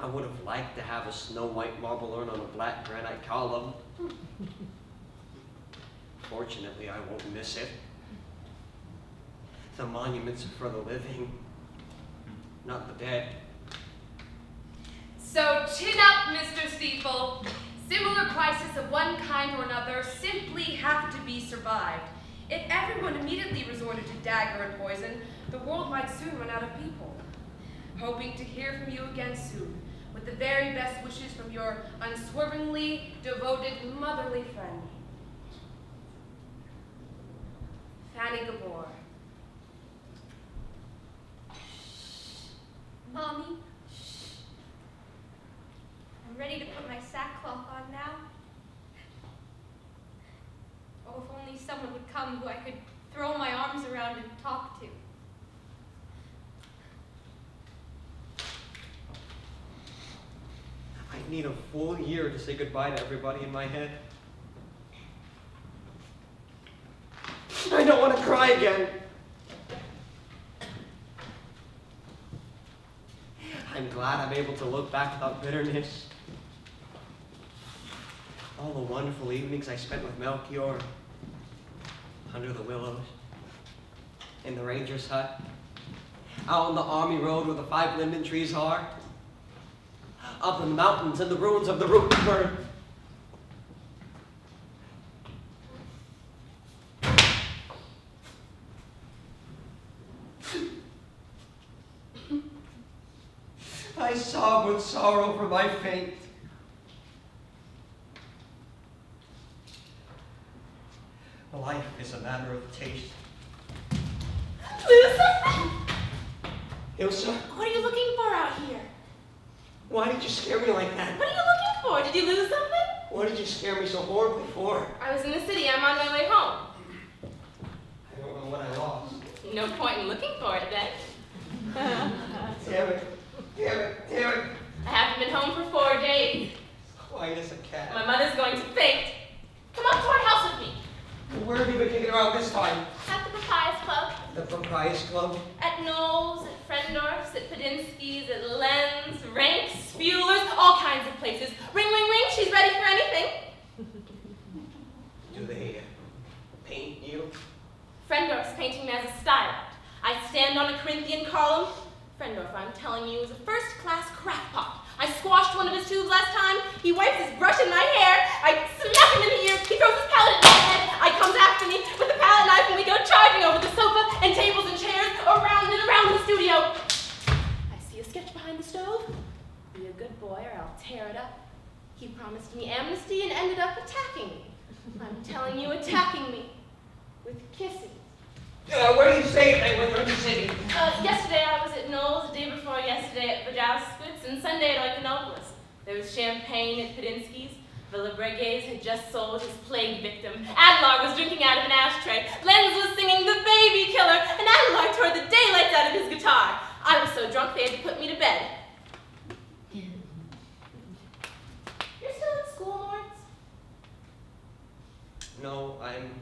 I would have liked to have a snow-white marble urn on a black granite column. Fortunately, I won't miss it. The monuments are for the living, not the dead. So chin up, Mr. Stiefel. Similar crises of one kind or another simply have to be survived. If everyone immediately resorted to dagger and poison, the world might soon run out of people. Hoping to hear from you again soon, with the very best wishes from your unswervingly devoted motherly friend, Fanny Gabor. someone would come who I could throw my arms around and talk to. I need a full year to say goodbye to everybody in my head. I don't want to cry again. I'm glad I'm able to look back without bitterness. All the wonderful evenings I spent with Melchior, under the willows, in the ranger's hut, out on the army road where the 5 linden trees are, up in the mountains and the ruins of the root bird. I sob with sorrow for my fate. Life is a matter of taste. Lose something? Ilse, What are you looking for out here? why did you scare me like that? What are you looking for? Did you lose something? What did you scare me so horribly for? I was in the city. I'm on my way home. I don't know what I lost. No point in looking for it then. Damn it. Damn it. Damn it. I haven't been home for 4 days. Quiet as a cat. My mother's going to faint. Come up to our house with me. Where have you been kicking around this time? At the Papayas Club. The Papayas Club? At Knowles, at Frendorf's, at Padinsky's, at Len's, Rank's, Spuler's, all kinds of places. Ring, ring, ring, she's ready for anything. Do they paint you? Frendorf's painting me as a style act. I stand on a Corinthian column. Frendorf, I'm telling you, is a first-class crackpot. I squashed one of his tubes last time. He wipes his brush in my hair. I smack him in the ear. He throws his palette at my head. I comes after me with the palette knife, and we go charging over the sofa and tables and chairs, around and around the studio. I see a sketch behind the stove. Be a good boy or I'll tear it up. He promised me amnesty and ended up attacking me. I'm telling you, attacking me. With kisses. Where do you stay tonight? Where do you stay? Yesterday I was at Knowles, the day before yesterday at Beausier, and Sunday at Olmos. There was champagne at Padinsky's. Villabregues had just sold his plague victim. Adlar was drinking out of an ashtray. Lenz was singing The Baby Killer, and Adlar tore the daylights out of his guitar. I was so drunk they had to put me to bed. You're still in school, Moritz? No, I'm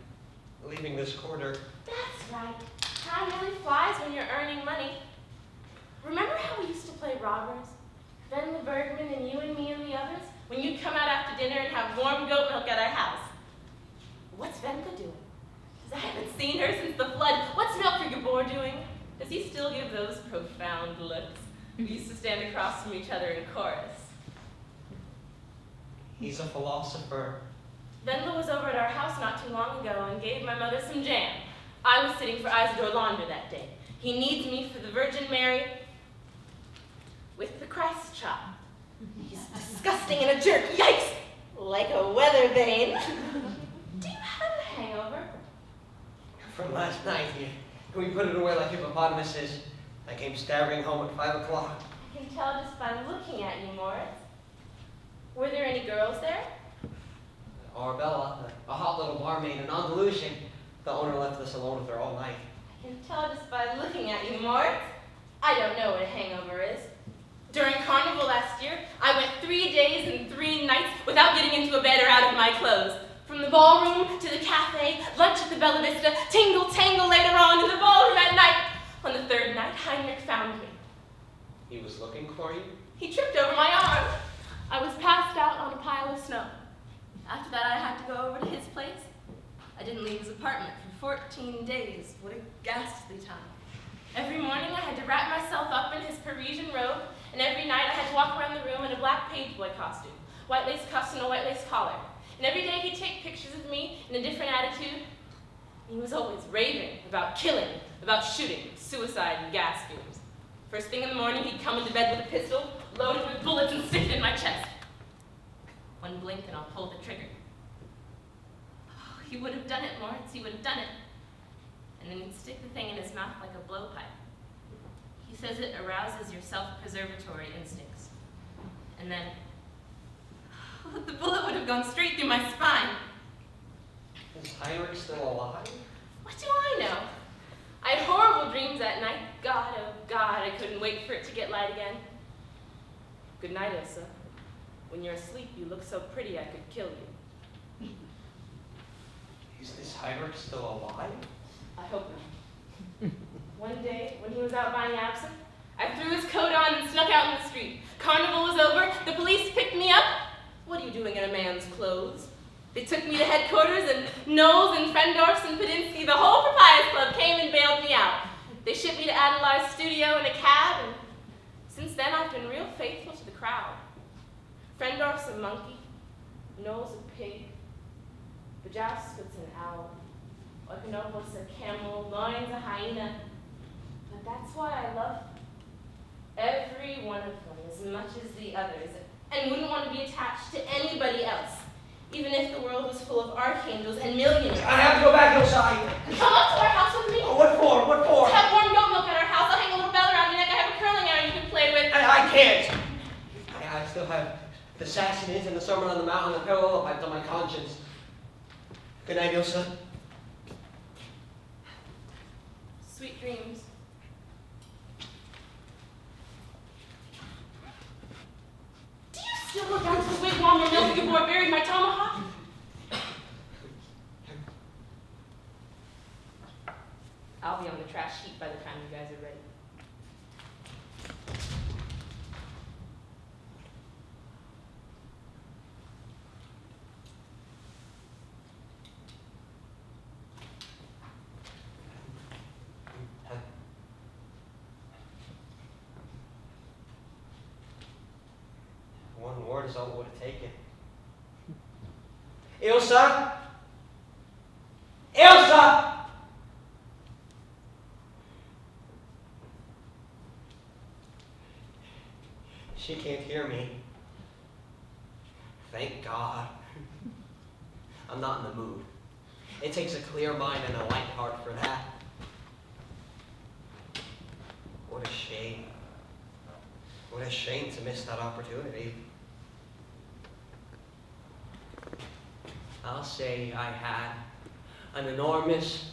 leaving this quarter. That's right. Time really flies when you're earning money. Remember how we used to play robbers? Wendla, Bergmann, and you and me and the others? When you'd come out after dinner and have warm goat milk at our house. What's Wendla doing? Because I haven't seen her since the flood. What's Melchior Gabor doing? Does he still give those profound looks? We used to stand across from each other in chorus. He's a philosopher. Wendla was over at our house not too long ago and gave my mother some jam. I was sitting for Isidore Launder that day. He needs me for the Virgin Mary with the Christ child. He's disgusting and a jerk. Yikes! Like a weather vane. Do you have a hangover? From last night, we put it away like hippopotamuses. I came staggering home at 5 o'clock. I can tell just by looking at you, Moritz. Were there any girls there? Arabella, a hot little barmaid in Andalusian. The owner left us alone with her all night. I can tell just by looking at you, Moritz. I don't know what a hangover is. During Carnival last year, I went 3 days and 3 nights without getting into a bed or out of my clothes. From the ballroom to the cafe, lunch at the Bella Vista, tingle-tangle later on to the ballroom at night. On the 3rd night, Heinrich found me. He was looking for you? He tripped over my arm. I was passed out on a pile of snow. After that, I had to go over to his place. I didn't leave his apartment for 14 days. What a ghastly time. Every morning, I had to wrap myself up in his Parisian robe, and every night I had to walk around the room in a black page boy costume, white lace cuffs and a white lace collar. And every day he'd take pictures of me in a different attitude. He was always raving about killing, about shooting, suicide, and gas fumes. First thing in the morning, he'd come into bed with a pistol, loaded with bullets, and stick it in my chest. One blink and I'll pull the trigger. Oh, he would have done it, Moritz, he would have done it. And then he'd stick the thing in his mouth like a blowpipe. He says it arouses your self-preservatory instincts. And then, the bullet would have gone straight through my spine. Is Heinrich still alive? What do I know? I had horrible dreams that night. God, oh God, I couldn't wait for it to get light again. Good night, Ilse. When you're asleep, you look so pretty I could kill you. Is this Heinrich still alive? I hope not. One day, when he was out buying absinthe, I threw his coat on and snuck out in the street. Carnival was over, the police picked me up. What are you doing in a man's clothes? They took me to headquarters, and Knowles and Fendorfs and Pedinsky, the whole Proprietors Club, came and bailed me out. They shipped me to Analysa's studio in a cab, and since then I've been real faithful to the crowd. Fendorf's a monkey, Knowles a pig, Bajowsk's an owl, Oikonovos a camel, Loren's a hyena. But that's why I love them. Every one of them as much as the others, and wouldn't want to be attached to anybody else, even if the world was full of archangels and millionaires. I have to go back outside. Come up to our house with me. Oh, what for? What for? To have warm goat milk at our house. I'll hang a little bell around your neck. I have a curling iron you can play with. I can't. I still have the Sassanids and the Sermon on the Mount and the parallel pipes on my conscience. Good night, Ilse. Sweet dreams. Do you still look out to the wigwam where Melchior buried my tomahawk? I'll be on the trash heap by the time you guys are ready. One word is all it would have taken. Ilse? Ilse! She can't hear me. Thank God. I'm not in the mood. It takes a clear mind and a light heart for that. What a shame. What a shame to miss that opportunity. I'll say I had an enormous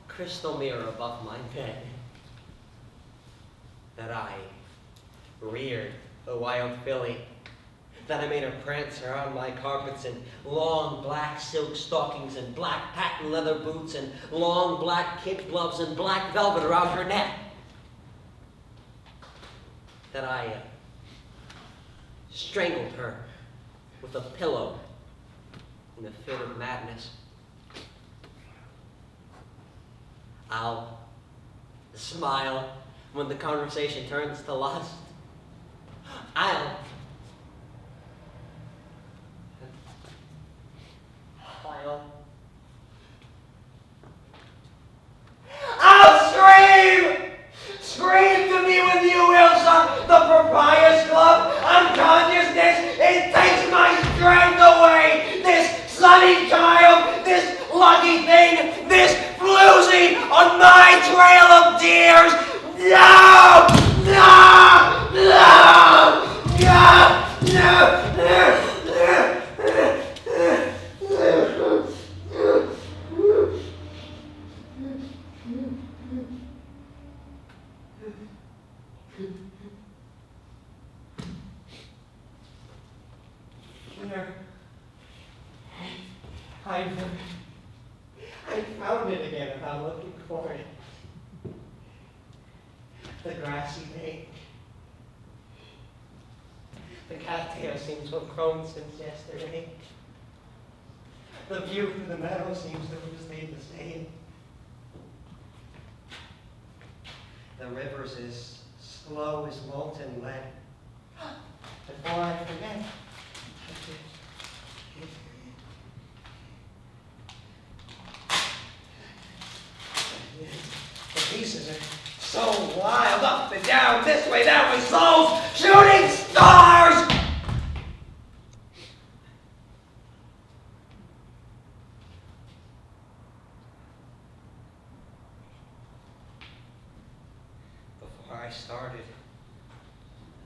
crystal mirror above my bed that I reared a wild filly, that I made her prance around my carpets in long black silk stockings and black patent leather boots and long black kid gloves and black velvet around her neck, that I strangled her with a pillow in a fit of madness. I'll smile when the conversation turns to lust. I'll scream! Scream to me with you, Ilse! The Proprietors Club! Unconsciousness! It takes my strength away! This sunny child! This lucky thing! This floozy on my trail of tears! No! No! No! No! No! I found it again and I'm looking for it. The grassy bank. The cattails seem to have grown since yesterday. The view through the meadow seems to have stayed the same. The river's as slow as molten lead. Before I forget, the pieces are so wild, up and down, this way, that way, souls, shooting stars! Before I started,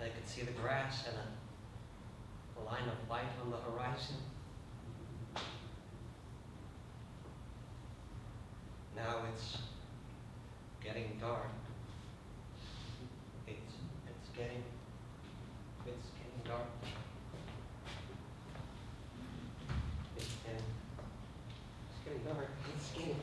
I could see the grass and a line of light on the horizon. it's getting dark. It's getting dark. It's getting dark. It's getting.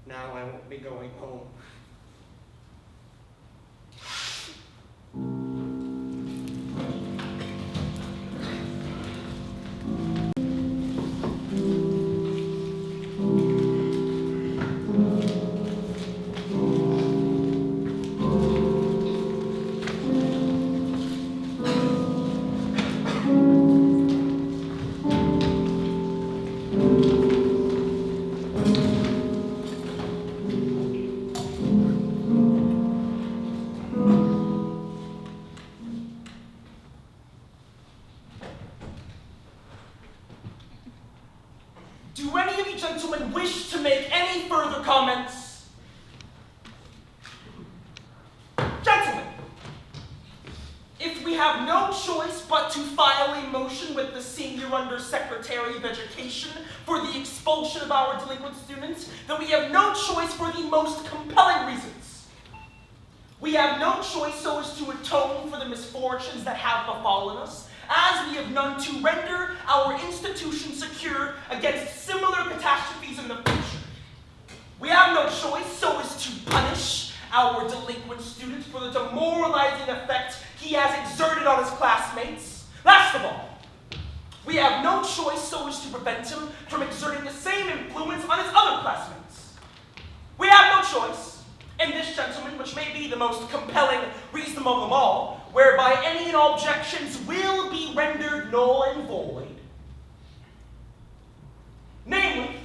Now I won't be going home. Do any of you gentlemen wish to make any further comments? Gentlemen, if we have no choice but to file a motion with the Senior Under-Secretary of Education for the expulsion of our delinquent students, then we have no choice for the most compelling reasons. We have no choice so as to atone for the misfortunes that have befallen us, as we have none to render our institution secure against similar catastrophes in the future. We have no choice so as to punish our delinquent student for the demoralizing effect he has exerted on his classmates. Last of all, we have no choice so as to prevent him from exerting the same influence on his other classmates. We have no choice, in this gentleman, which may be the most compelling reason of them all, whereby any and all objections will be rendered null and void. Namely,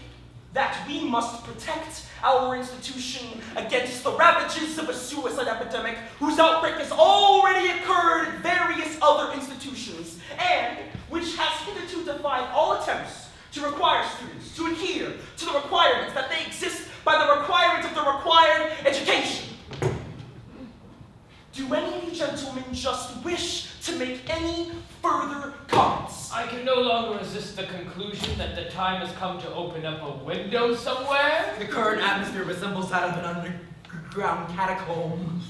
that we must protect our institution against the ravages of a suicide epidemic whose outbreak has already occurred at various other institutions, and which has hitherto defied all attempts to require students to adhere to the requirements that they exist by the requirements of the required education. Do any of you gentlemen just wish to make any further comments? I can no longer resist the conclusion that the time has come to open up a window somewhere. The current atmosphere resembles that of an underground catacomb.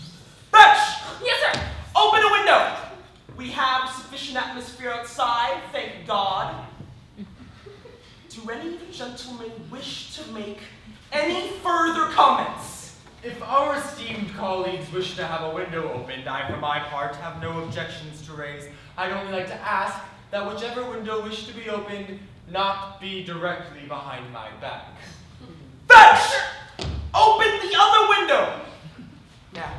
Fetch! Yes, sir. Open a window! We have sufficient atmosphere outside, thank God. Do any of you gentlemen wish to make any further comments? If our esteemed colleagues wish to have a window opened, I, for my part, have no objections to raise. I'd only like to ask that whichever window wish to be opened not be directly behind my back. Fetch! Open the other window! Now,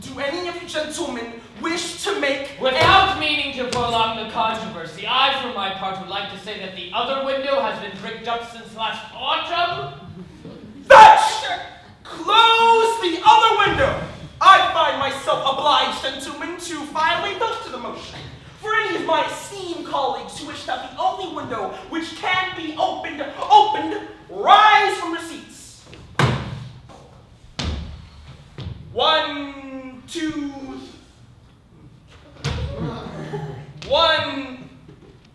do any of you gentlemen wish to make Without meaning to prolong the controversy, I, for my part, would like to say that the other window has been bricked up since last autumn. Fetch! Close the other window! I find myself obliged, gentlemen, to file a vote to the motion. For any of my esteemed colleagues who wish to have the only window which can be opened, rise from your seats. 1, 2. 1,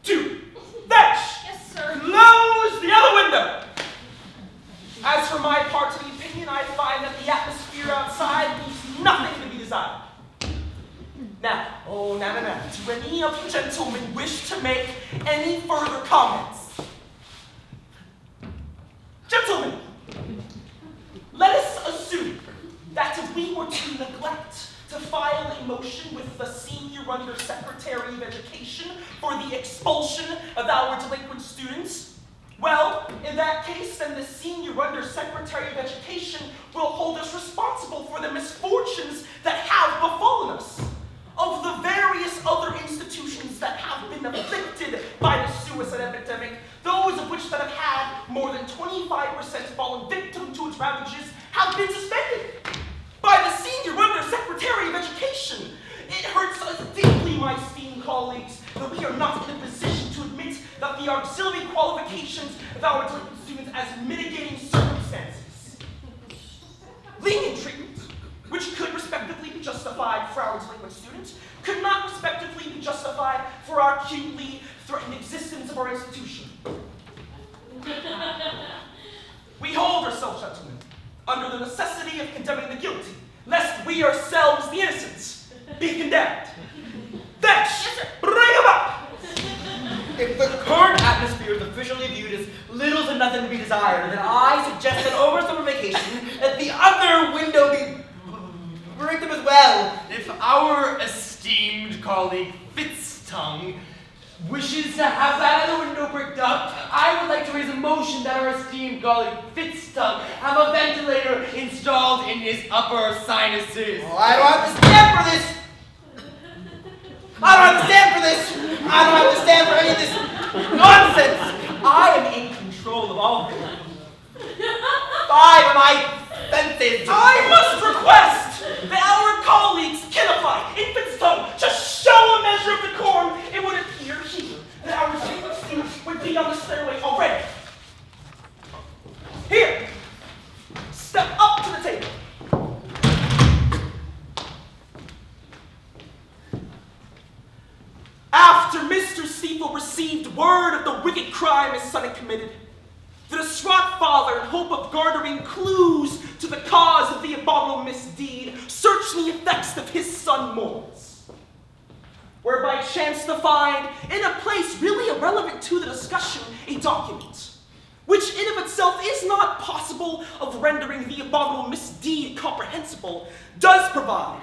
2. Fetch! Yes, sir. Close the other window! As for my part of the opinion, I find that the atmosphere outside leaves nothing to be desired. Now, do any of you gentlemen wish to make any further comments? Gentlemen, let us assume that if we were to neglect to file a motion with the Senior Under-Secretary of Education for the expulsion of our delinquent students, well, in that case, then the Senior Under-Secretary of Education will hold us responsible for the misfortunes that have befallen us. Of the various other institutions that have been afflicted by the suicide epidemic, those of which that have had more than 25% fallen victim to its ravages have been suspended by the Senior Under-Secretary of Education. It hurts us deeply, my esteemed colleagues, that we are not in a position to admit that the auxiliary qualifications of our delinquent students as mitigating circumstances. Lenient treatment, which could respectively be justified for our delinquent students, could not respectively be justified for our acutely threatened existence of our institution. We hold ourselves, gentlemen, under the necessity of condemning the guilty, lest we ourselves, the innocents, be condemned. Fetch! Bring him up! If the current atmosphere is officially viewed as little to nothing to be desired, then I suggest that over summer vacation, that the other window be break them as well. If our esteemed colleague Fitztongue wishes to have that other window bricked up, I would like to raise a motion that our esteemed colleague Fitztongue have a ventilator installed in his upper sinuses. Oh, I don't have to stand for this. I don't have to stand for this. I don't have to stand for any of this nonsense. I am in control of all of it. 5 of my senses. I must request that our colleagues Kennify and Fitztongue just show a measure of decorum. It would appear here that our delinquent students would be on the stairway already. Here, step up to the table. After Mr. Stiefel received word of the wicked crime his son had committed, the distraught father, in hope of garnering clues to the cause of the abominable misdeed, searched the effects of his son Moritz, whereby chanced to find, in a place really irrelevant to the discussion, a document, which in of itself is not possible of rendering the abominable misdeed comprehensible, does provide,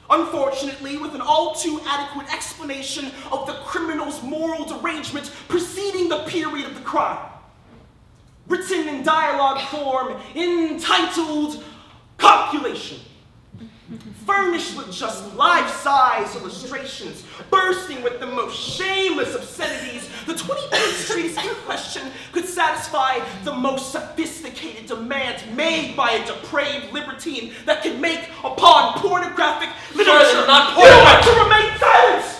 unfortunately, with an all too adequate explanation of the criminal's moral derangement preceding the period of the crime. Written in dialogue form, entitled Copulation. Furnished with just life-size illustrations, bursting with the most shameless obscenities, the 20-page treatise in question could satisfy the most sophisticated demands made by a depraved libertine that can make upon pornographic literature. Not you want to remain silent!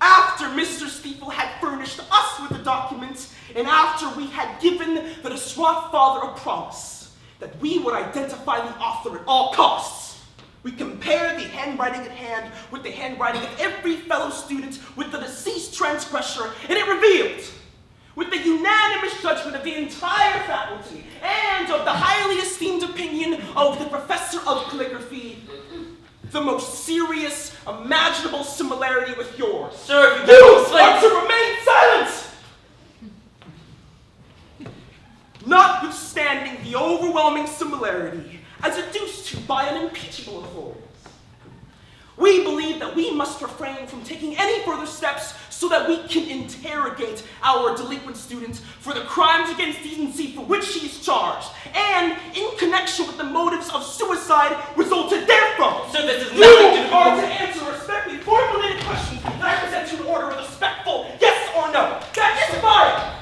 After Mr. Stiefel had furnished us with the documents, and after we had given the distraught father a promise that we would identify the author at all costs, we compared the handwriting at hand with the handwriting of every fellow student with the deceased transgressor, and it revealed, with the unanimous judgment of the entire faculty and of the highly esteemed opinion of the professor of calligraphy, the most serious imaginable similarity with yours. Sir, if you are to remain silent! Notwithstanding the overwhelming similarity as adduced to by unimpeachable authorities, we believe that we must refrain from taking any further steps so that we can interrogate our delinquent student for the crimes against decency for which she is charged, and in connection with the motives of suicide resulted therefrom. So this is you nothing to do are to answer respectfully formulated questions that I present to an order of respectful yes or no. That's fine.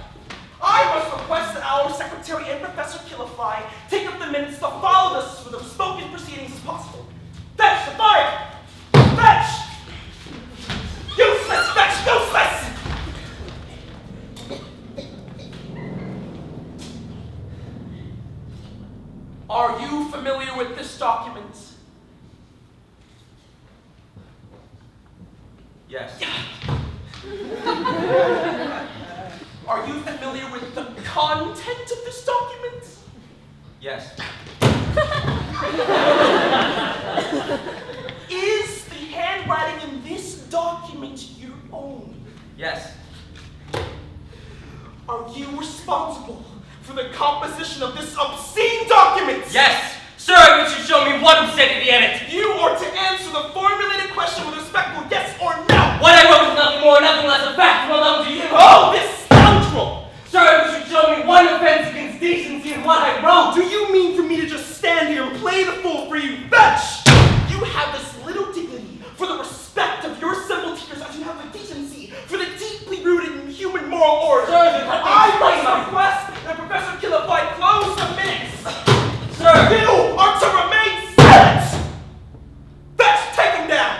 I must request that our secretary and Professor Killify take up the minutes to follow this with the spoken proceedings as possible. Fetch the fire! Fetch! Useless! Fetch! Useless! Are you familiar with this document? Yes. Are you familiar with the content of this document? Yes. Is the handwriting in this document your own? Yes. Are you responsible for the composition of this obscene document? Yes! Sir, you should show me one obscenity in it! You are to answer the formulated question with respectful yes or no! What I wrote is nothing more, nothing less a fact well known to you! Oh, this scoundrel! Sir, you should show me one offense against decency in what I wrote! Do you mean for me to just stand here and play the fool for you? Fetch! You have this little dignity for the respect of your simple teachers as you have the decency for the deeply rooted in human moral order. Sir, then let me I explain must request that Professor Killify close the minutes. Sir! You are to remain silent! Fetch, take him down!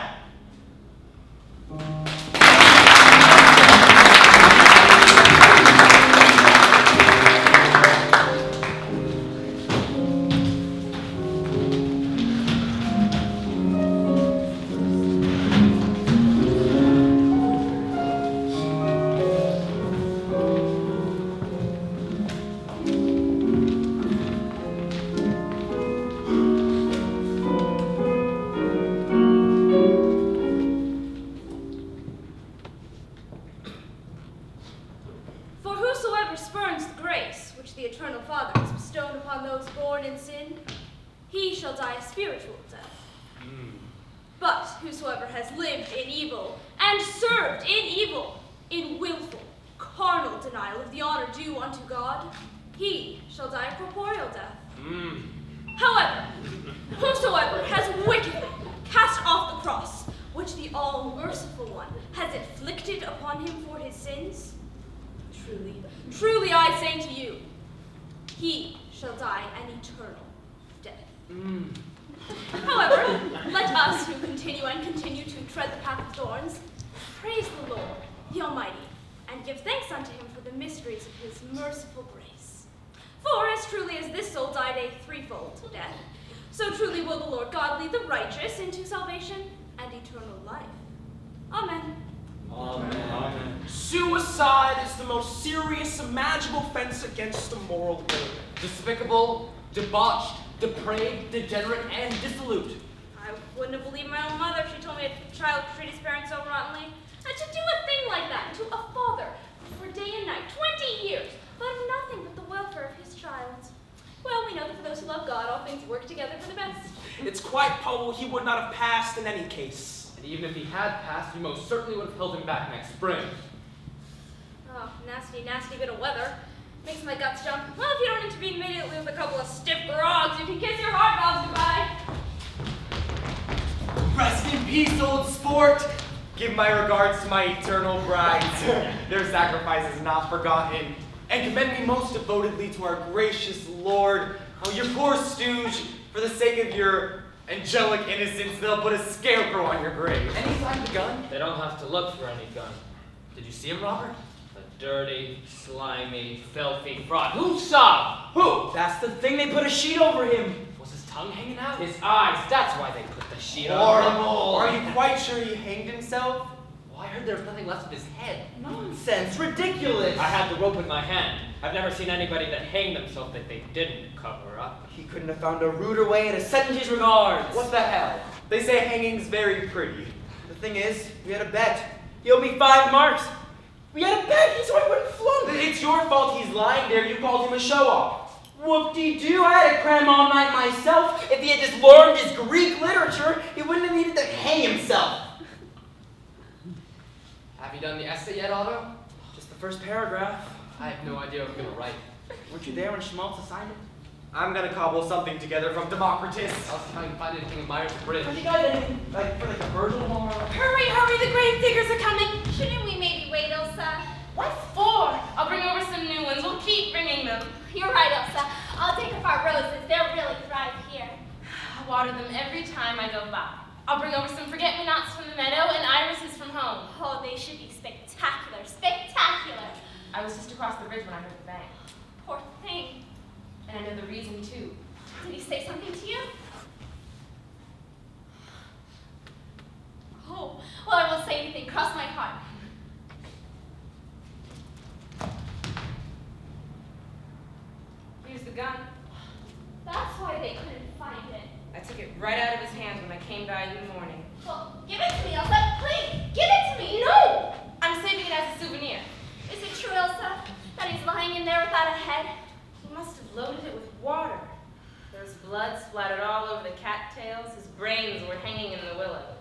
whosoever spurns the grace which the Eternal Father has bestowed upon those born in sin, he shall die a spiritual death. But whosoever has lived in evil and served in evil, in willful, carnal denial of the honor due unto God, he shall die a corporeal death. However, whosoever has wickedly cast off the cross, which the all-merciful one has inflicted upon him for his sins, truly, truly I say to you, he shall die an eternal death. However, let us who continue to tread the path of thorns, praise the Lord, the Almighty, and give thanks unto him for the mysteries of his merciful grace. For as truly as this soul died a threefold death, so truly will the Lord God lead the righteous into salvation and eternal life. Amen. Amen. Suicide is the most serious imaginable offense against the moral order. Despicable, debauched, depraved, degenerate, and dissolute. I wouldn't have believed my own mother if she told me a child could treat his parents so rottenly. And to do a thing like that to a father for day and night, 20 years, thought of nothing but the welfare of his child. Well, we know that for those who love God, all things work together for the best. It's quite probable he would not have passed in any case. And even if he had passed, you most certainly would have held him back next spring. Oh, nasty, nasty bit of weather. Makes my guts jump. Well, if you don't intervene immediately with a couple of stiff grogs, you can kiss your heart valves goodbye. Rest in peace, old sport. Give my regards to my eternal brides. Their sacrifice is not forgotten. And commend me most devotedly to our gracious Lord. Oh, your poor stooge, for the sake of your angelic innocence, they'll put a scarecrow on your grave. Any sign of a gun? They don't have to look for any gun. Did you see him, Robert? The dirty, slimy, filthy fraud. Who saw? Who? That's the thing, they put a sheet over him. Was his tongue hanging out? His eyes, that's why they put the sheet over him. Horrible. Are you quite sure he hanged himself? Well, I heard there was nothing left of his head. Nonsense, ridiculous. I had the rope in my hand. I've never seen anybody that hanged themselves that they didn't cover up. He couldn't have found a ruder way to send his regards. What the hell? They say hanging's very pretty. The thing is, we had a bet. He owed me 5 marks. We had a bet, so I wouldn't flunk. It's your fault he's lying there. You called him a show-off. Whoop-de-doo, I had to cram all night myself. If he had just learned his Greek literature, he wouldn't have needed to hang himself. Have you done the essay yet, Otto? Just the first paragraph. I have no idea what I'm going to write. Weren't you there when Schmaltz assigned it? I'm gonna cobble something together from Democritus. I'll see if I can find anything in Myers-Briggs. Have you got anything, like, for like a Virgil tomorrow? Hurry, hurry, the grave diggers are coming. Shouldn't we maybe wait, Elsa? What for? I'll bring over some new ones. We'll keep bringing them. You're right, Elsa. I'll take up our roses. They'll really thrive here. I water them every time I go by. I'll bring over some forget-me-nots from the meadow and irises from home. Oh, they should be spectacular. Spectacular. I was just across the bridge when I heard the bang. Poor thing. And I know the reason, too. Did he say something to you? Oh, well, I won't say anything. Cross my heart. Here's the gun. That's why they couldn't find it. I took it right out of his hands when I came by in the morning. Well, give it to me, Elsa. Please, give it to me. No! I'm saving it as a souvenir. Is it true, Elsa, that he's lying in there without a head? He must have loaded it with water. There was blood splattered all over the cattails. His brains were hanging in the willows.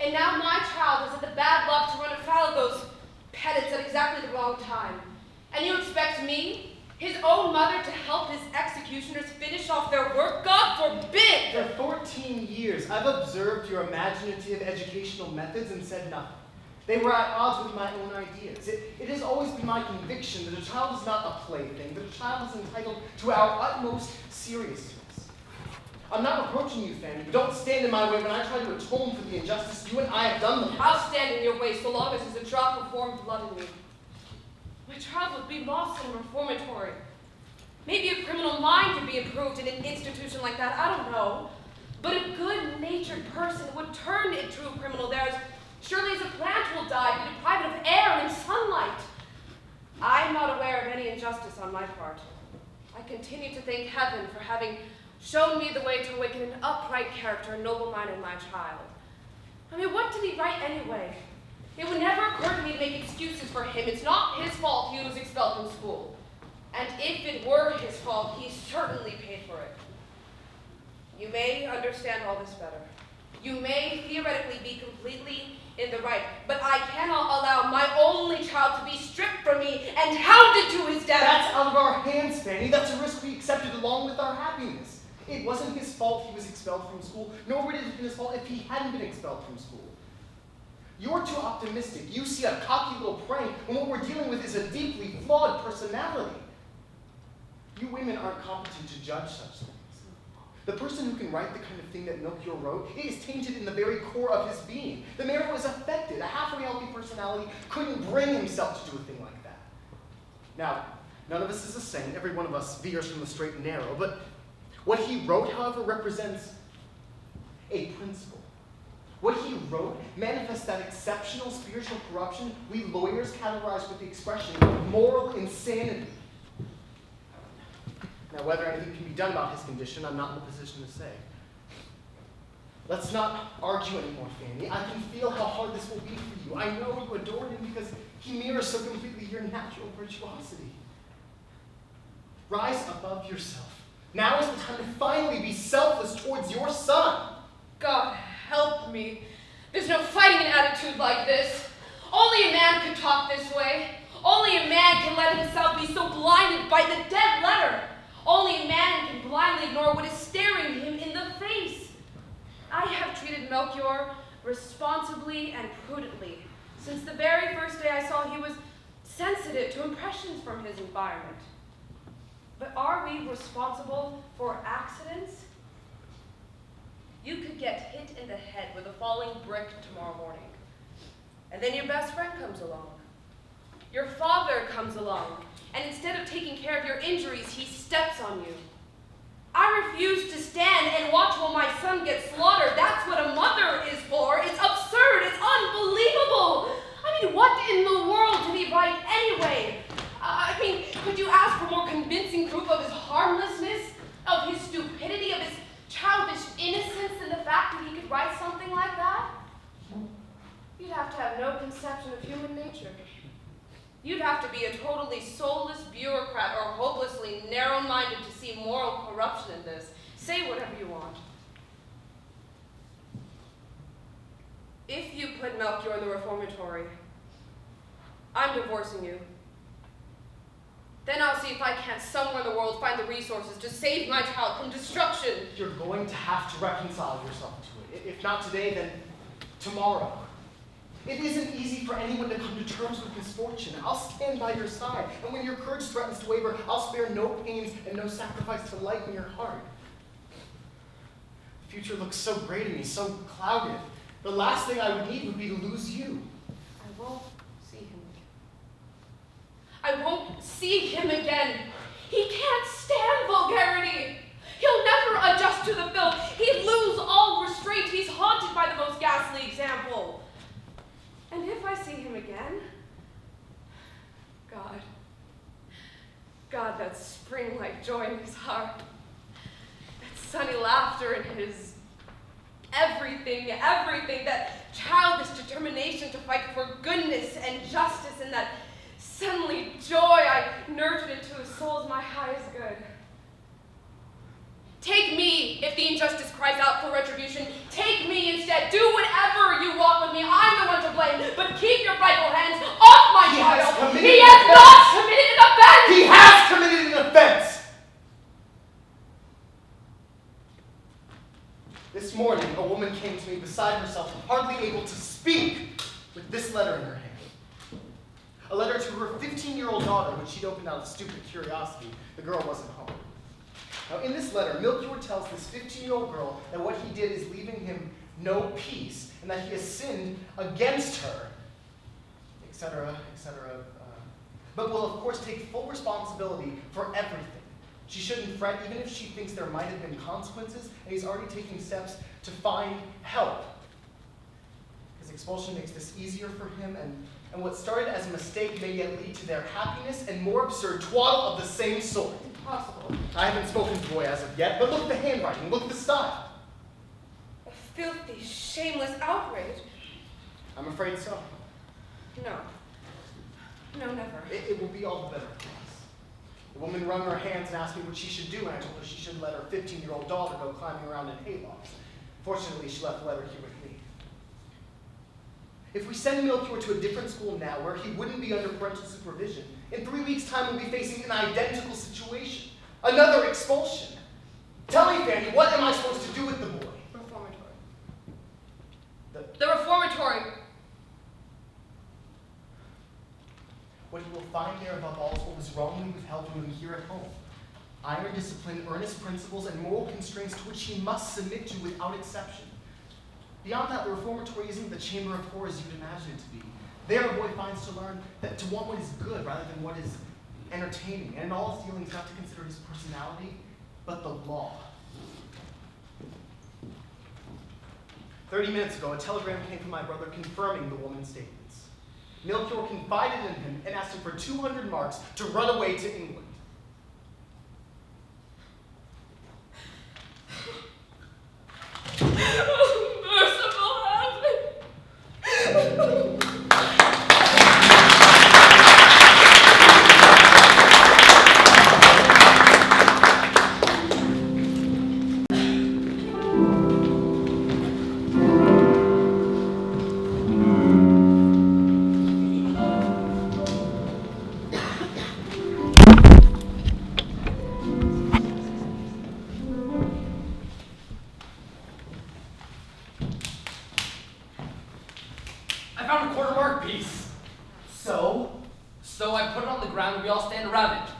And now my child has had the bad luck to run afoul of those pedants at exactly the wrong time. And you expect me, his own mother, to help his executioners finish off their work? God forbid! For 14 years, I've observed your imaginative educational methods and said nothing. They were at odds with my own ideas. It has always been my conviction that a child is not a plaything, but a child is entitled to our utmost seriousness. I'm not reproaching you, Fanny. Don't stand in my way when I try to atone for the injustice you and I have done them. I'll stand in your way so long as there's a drop of warm blood in me. My child would be lost in a reformatory. Maybe a criminal mind could be improved in an institution like that, I don't know. But a good-natured person would turn into a criminal there as surely as a plant will die, be deprived of air and sunlight. I'm not aware of any injustice on my part. I continue to thank heaven for having shown me the way to awaken an upright character and noble mind in my child. I mean, what did he write anyway? It would never occur to me to make excuses for him. It's not his fault he was expelled from school. And if it were his fault, he certainly paid for it. You may understand all this better. You may theoretically be completely in the right, but I cannot allow my only child to be stripped from me and hounded to his death. That's out of our hands, Fanny. That's a risk we accepted along with our happiness. It wasn't his fault he was expelled from school, nor would it have been his fault if he hadn't been expelled from school. You're too optimistic. You see a cocky little prank, and what we're dealing with is a deeply flawed personality. You women aren't competent to judge such things. The person who can write the kind of thing that Melchior wrote is tainted in the very core of his being. The man was affected. A half-reality personality couldn't bring himself to do a thing like that. Now, none of us is a saint. Every one of us veers from the straight and narrow. But what he wrote, however, represents a principle. What he wrote manifests that exceptional spiritual corruption we lawyers categorize with the expression moral insanity. Now, whether anything can be done about his condition, I'm not in a position to say. Let's not argue anymore, Fanny. I can feel how hard this will be for you. I know you adore him because he mirrors so completely your natural virtuosity. Rise above yourself. Now is the time to finally be selfless towards your son. God help me. There's no fighting an attitude like this. Only a man could talk this way. Only a man can let himself be so blinded by the dead letter. Only a man can blindly ignore what is staring him in the face. I have treated Melchior responsibly and prudently. Since the very first day I saw he was sensitive to impressions from his environment. But are we responsible for accidents? You could get hit in the head with a falling brick tomorrow morning. And then your best friend comes along. Your father comes along. And instead of taking care of your injuries, he steps on you. I refuse to stand and watch while my son gets slaughtered. That's what a mother is for. It's absurd. It's unbelievable. I mean, what in the world did he write anyway? I mean, could you ask for more convincing proof of his harmlessness, of his stupidity, of his childish innocence than the fact that he could write something like that? You'd have to have no conception of human nature. You'd have to be a totally soulless bureaucrat or hopelessly narrow-minded to see moral corruption in this. Say whatever you want. If you put Melchior in the reformatory, I'm divorcing you. Then I'll see if I can't somewhere in the world find the resources to save my child from destruction. You're going to have to reconcile yourself to it. If not today, then tomorrow. It isn't easy for anyone to come to terms with misfortune. I'll stand by your side, and when your courage threatens to waver, I'll spare no pains and no sacrifice to lighten your heart. The future looks so gray to me, so clouded. The last thing I would need would be to lose you. I won't see him again. I won't see him again. He can't stand vulgarity. He'll never adjust to the filth. He'd lose all restraint. He's haunted by the most ghastly example. And if I see him again, God, that spring-like joy in his heart, that sunny laughter in his everything, that childish determination to fight for goodness and justice, and that suddenly joy I nurtured into his soul as my highest good. Take me if the injustice cries out for retribution. Take me instead. Do whatever you want with me. I'm the one to blame. But keep your frightful hands off my child. He has not committed an offense. He has committed an offense. This morning, a woman came to me beside herself, hardly able to speak, with this letter in her hand. A letter to her 15-year-old daughter, which she'd opened out of stupid curiosity. The girl wasn't home. Now, in this letter, Melchior tells this 15-year-old girl that what he did is leaving him no peace, and that he has sinned against her, etc., etc., but will, of course, take full responsibility for everything. She shouldn't fret, even if she thinks there might have been consequences, and he's already taking steps to find help. His expulsion makes this easier for him, and what started as a mistake may yet lead to their happiness and more absurd twaddle of the same sort. Impossible. I haven't spoken to the boy as of yet, but look at the handwriting, look at the style. A filthy, shameless outrage. I'm afraid so. No. No, never. It will be all the better for us. The woman wrung her hands and asked me what she should do, and I told her she shouldn't let her 15-year-old daughter go climbing around in haylofts. Fortunately, she left the letter here with me. If we send Melchior to a different school now, where he wouldn't be under parental supervision, in 3 weeks' time we'll be facing an identical situation. Another expulsion. Tell me, Fanny, what am I supposed to do with the boy? Reformatory. The reformatory. What he will find there above all is what was wrongly withheld from him here at home. Iron discipline, earnest principles, and moral constraints to which he must submit to without exception. Beyond that, the reformatory isn't the chamber of horrors you'd imagine it to be. There, a boy finds to learn that to want what is good rather than what is entertaining, and in all his dealings not to consider his personality, but the law. 30 minutes ago, a telegram came from my brother confirming the woman's statements. Melchior confided in him and asked him for 200 marks to run away to England. Merciful heaven!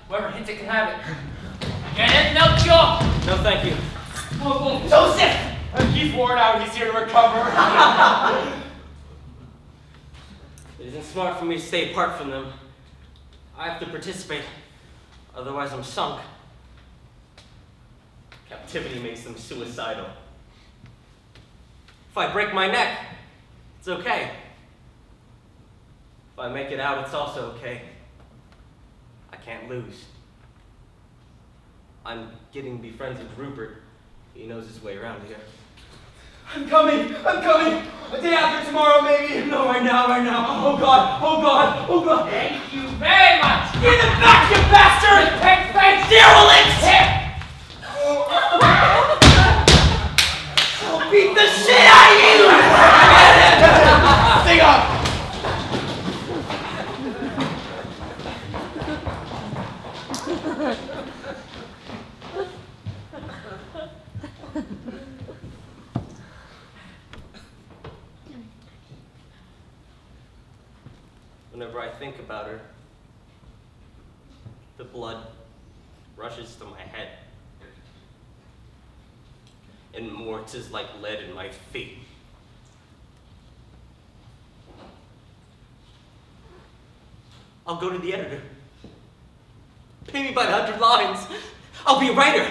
Whoever hits it can have it. Get it, Melchior? No, thank you. Joseph! He's worn out. He's here to recover. It isn't smart for me to stay apart from them. I have to participate. Otherwise, I'm sunk. Captivity makes them suicidal. If I break my neck, it's okay. If I make it out, it's also okay. I can't lose. I'm getting to be friends with Rupert. He knows his way around here. I'm coming! I'm coming! A day after tomorrow, maybe! No, right now! Oh God! Oh God! Oh God! Thank you very much! Give it back, you bastard! Take face! Derelict! I'll beat the shit out of you! Sing up! Whenever I think about her, the blood rushes to my head. And Moritz is like lead in my feet. I'll go to the editor. Pay me by the 100 lines. I'll be a writer,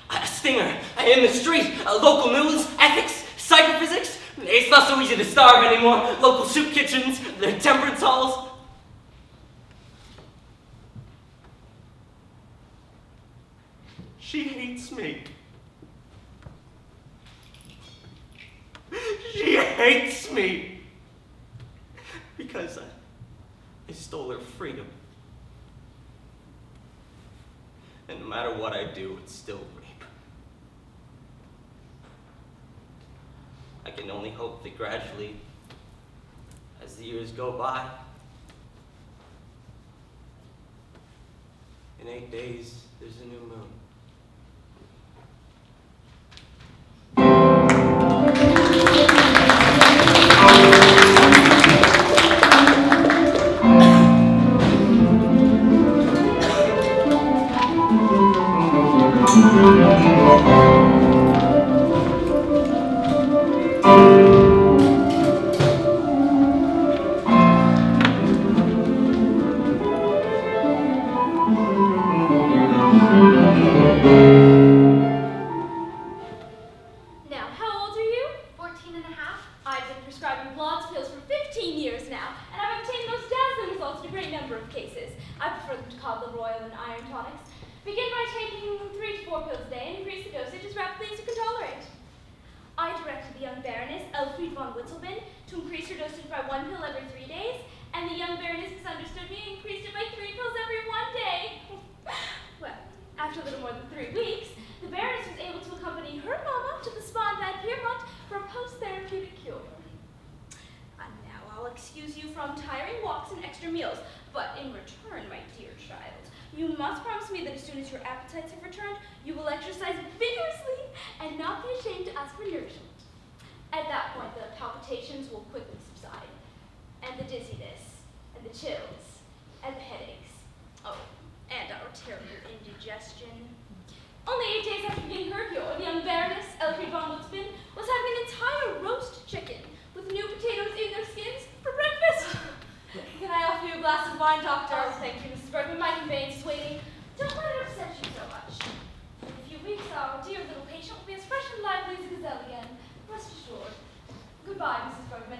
a stinger, in the street, local news, ethics, psychophysics. It's not so easy to starve anymore. Local soup kitchens, their temperance halls. She hates me. She hates me. Because I stole her freedom. And no matter what I do, it's still rape. I can only hope that gradually, as the years go by, in 8 days, there's a new moon. I've been prescribing blonde pills for 15 years now, and I've obtained those dazzling results in a great number of cases. I prefer them to Cod Liver Oil and iron tonics. Begin by taking 3 to 4 pills a day and increase the dosage as rapidly as you can tolerate. I directed the young Baroness Elfriede von Witzelben to increase her dosage by 1 pill every 3 days, and the young Baroness misunderstood me and increased it by 3 pills every 1 day. Well, after a little more than 3 weeks, the Baroness was able to accompany her mama to the spa in Bad Piermont for a post-therapeutic cure. And now I'll excuse you from tiring walks and extra meals, but in return, my dear child, you must promise me that as soon as your appetites have returned, you will exercise vigorously and not be ashamed to ask for nourishment. At that point, the palpitations will quickly subside, and the dizziness, and the chills, and the headaches. Oh, and our terrible indigestion. Only 8 days after beginning her cure, the young Baroness Elfriede von Witzelben was having an entire roast chicken with new potatoes in their skins for breakfast. Can I offer you a glass of wine, Doctor? Oh, thank you, Mrs. Bergmann. My conveyance is waiting. Don't let it upset you so much. In a few weeks, our dear little patient will be as fresh and lively as a gazelle again. Rest assured. Goodbye, Mrs. Bergmann.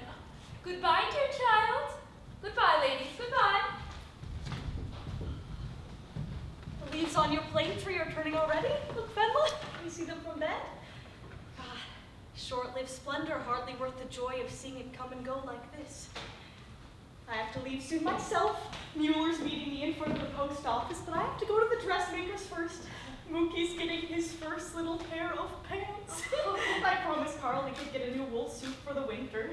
Goodbye, dear child. Goodbye, ladies. Goodbye. The leaves on your plate tree are turning already? Look, Wendla, you see them from bed? God, short-lived splendor, hardly worth the joy of seeing it come and go like this. I have to leave soon myself. Mueller's meeting me in front of the post office, but I have to go to the dressmaker's first. Mookie's getting his first little pair of pants. I promised Carl he could get a new wool suit for the winter.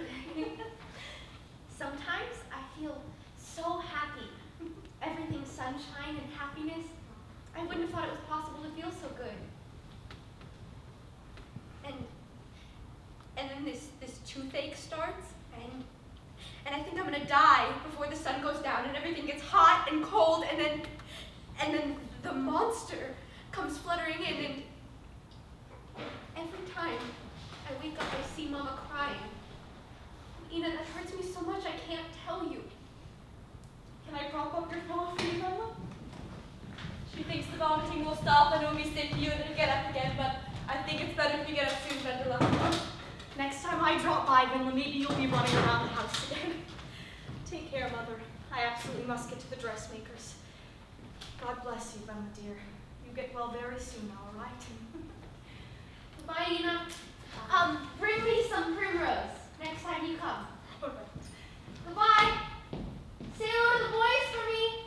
Sometimes I feel so happy. Everything's sunshine and happiness. I wouldn't have thought it was possible to feel so good. And then this toothache starts, and I think I'm gonna die before the sun goes down and everything gets hot and cold, and then the monster comes fluttering in, and every time I wake up I see Mama crying. Ina, that hurts me so much I can't tell you. Can I prop up your pillow for you, Wendla? She thinks the vomiting will stop and it will be safe for you to get up again, but I think it's better if you get up soon, Wendla. Next time I drop by, Wendla, maybe you'll be running around the house again. Take care, Mother. I absolutely must get to the dressmaker's. God bless you, Wendla, dear. You get well very soon now, all right? Goodbye, Ina. Bring me some primrose next time you come. Goodbye. Say hello to the boys for me.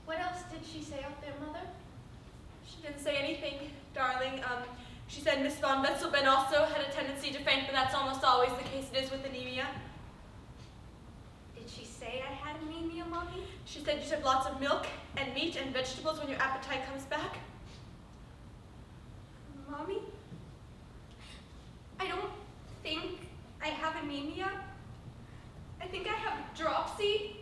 What else did she say up there, Mother? She didn't say anything, darling. She said Miss von Witzelben also had a tendency to faint, but that's almost always the case it is with anemia. Did she say I had anemia, Mommy? She said you should have lots of milk and meat and vegetables when your appetite comes back. Mommy? I don't think I have anemia. I think I have dropsy.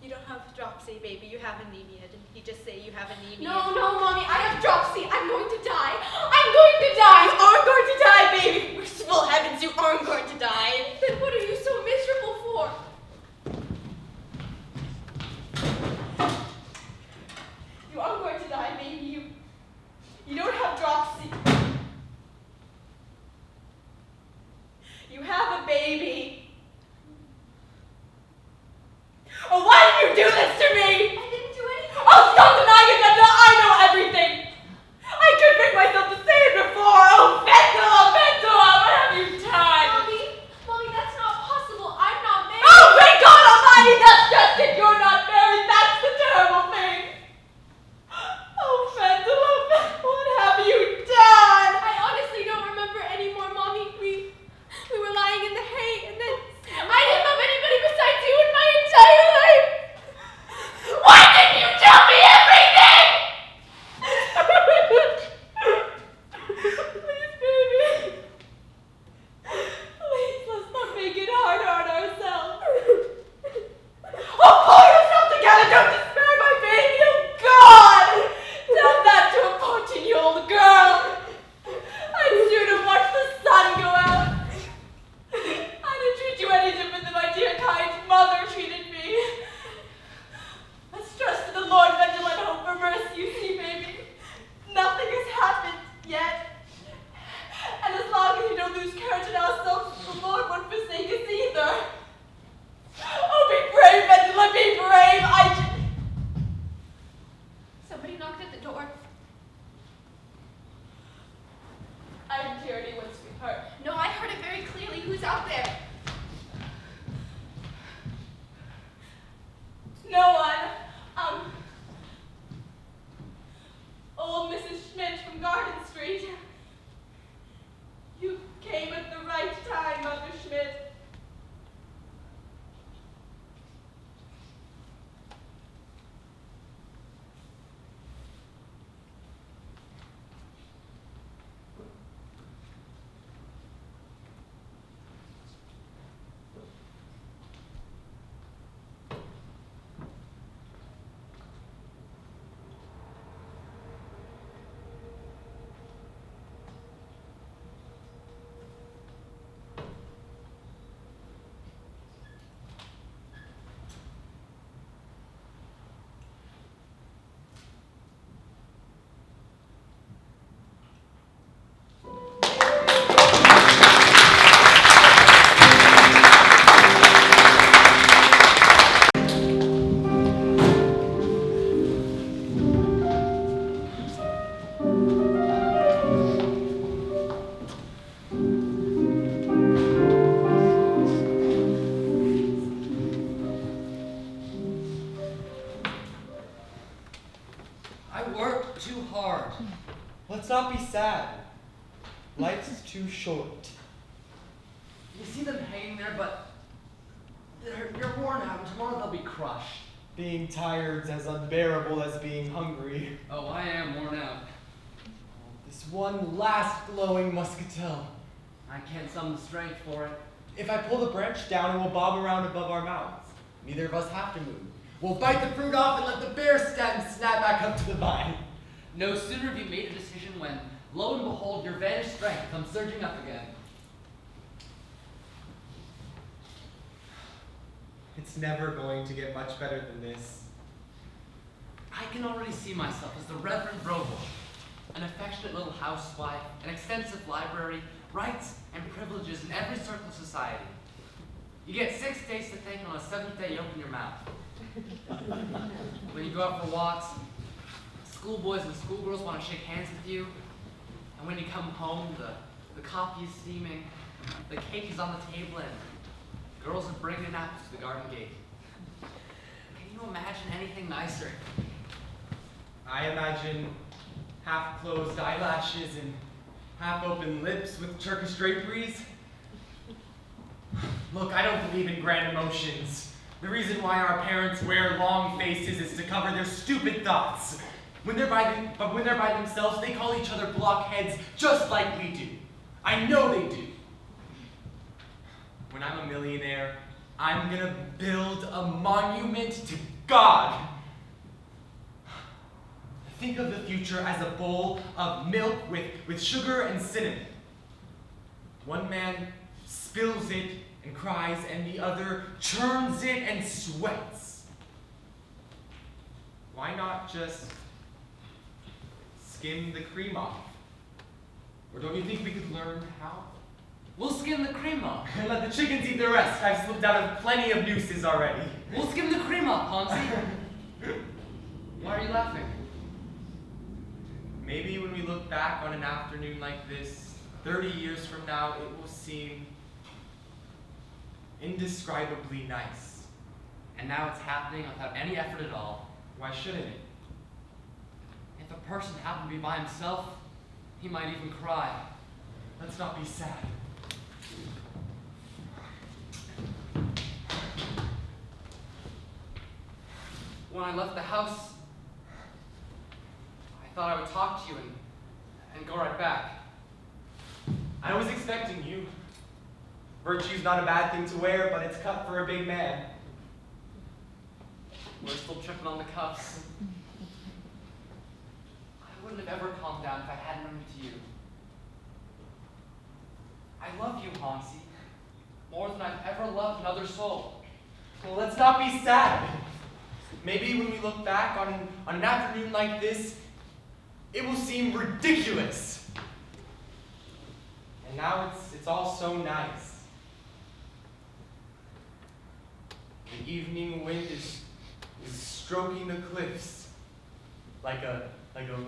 You don't have dropsy, baby. You have anemia. Didn't he just say you have anemia? No, Mommy. I have dropsy. I'm going to die. I'm going to die. You aren't going to die, baby. Merciful heavens, you aren't going to die. Then what are you so miserable for? You aren't going to die, baby. You don't have dropsy. You have a baby. Oh, why did you do this to me? I didn't do anything. Oh, stop denying it, Wendla. I know everything. I could bring myself to say it before. Oh, Wendla, what have you done? Mommy, too hard. Let's not be sad. Life's too short. You see them hanging there, but you're worn out, and tomorrow they'll be crushed. Being tired's as unbearable as being hungry. Oh, I am worn out. This one last glowing muscatel. I can't summon the strength for it. If I pull the branch down, it will bob around above our mouths. Neither of us have to move. We'll bite the fruit off and let the bare stem snap back up to the vine. No sooner have you made a decision when, lo and behold, your vanished strength comes surging up again. It's never going to get much better than this. I can already see myself as the Reverend Broble, an affectionate little housewife, an extensive library, rights and privileges in every circle of society. You get 6 days to think, and on the 7th day you open your mouth. When you go out for walks, schoolboys and schoolgirls want to shake hands with you, and when you come home, the coffee is steaming, the cake is on the table, and girls are bringing apples to the garden gate. Can you imagine anything nicer? I imagine half-closed eyelashes and half-open lips with Turkish draperies. Look, I don't believe in grand emotions. The reason why our parents wear long faces is to cover their stupid thoughts. When they're by themselves, they call each other blockheads just like we do. I know they do. When I'm a millionaire, I'm gonna build a monument to God. Think of the future as a bowl of milk with sugar and cinnamon. One man spills it and cries, and the other churns it and sweats. Why not just skim the cream off? Or don't you think we could learn how? We'll skim the cream off. And let the chickens eat the rest. I've slipped out of plenty of nooses already. We'll skim the cream off, Hansy. Why are you laughing? Maybe when we look back on an afternoon like this, 30 years from now, it will seem indescribably nice. And now it's happening without any effort at all. Why shouldn't it? If a person happened to be by himself, he might even cry. Let's not be sad. When I left the house, I thought I would talk to you and go right back. I was expecting you. Virtue's not a bad thing to wear, but it's cut for a big man. We're still tripping on the cuffs. I wouldn't have ever calmed down if I hadn't run into you. I love you, Hansy, more than I've ever loved another soul. Well, let's not be sad. Maybe when we look back on an afternoon like this, it will seem ridiculous. And now it's all so nice. The evening wind is stroking the cliffs like a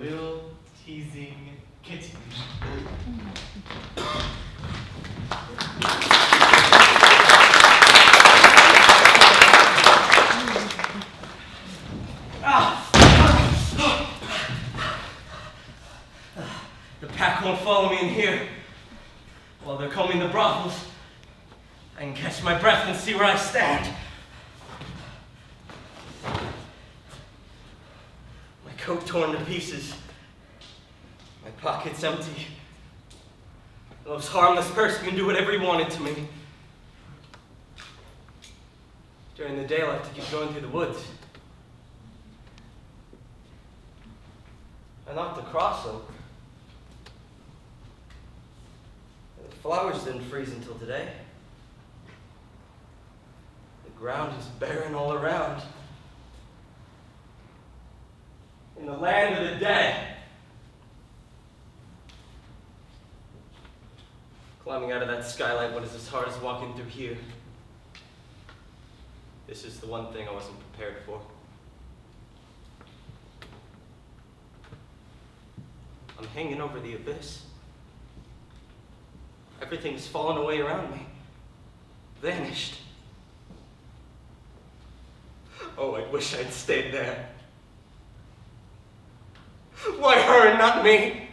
little teasing kitten. The pack won't follow me in here. While they're combing the brothels, I can catch my breath and see where I stand. My coat torn to pieces. My pockets empty. The most harmless person can do whatever he wanted to me. During the day, I'll have to keep going through the woods. I knocked across them. The flowers didn't freeze until today. The ground is barren all around. In the land of the dead. Climbing out of that skylight was as hard as walking through here. This is the one thing I wasn't prepared for. I'm hanging over the abyss. Everything's fallen away around me. Vanished. Oh, I wish I'd stayed there. Why her and not me?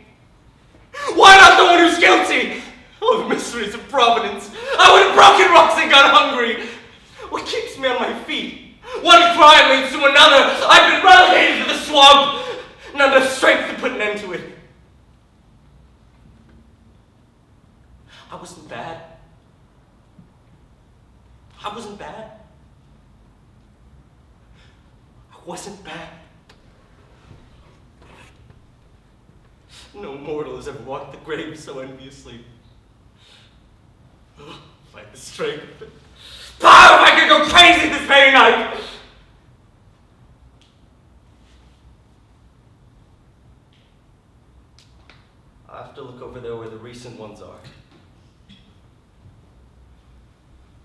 Why not the one who's guilty? Oh, the mysteries of Providence. I would have broken rocks and got hungry. What keeps me on my feet? One crime leads to another. I've been relegated to the swamp. Not enough strength to put an end to it. I wasn't bad. I wasn't bad. I wasn't bad. No mortal has ever walked the grave so enviously. Oh, if I had the strength. Oh, if I could go crazy this very night! I have to look over there where the recent ones are.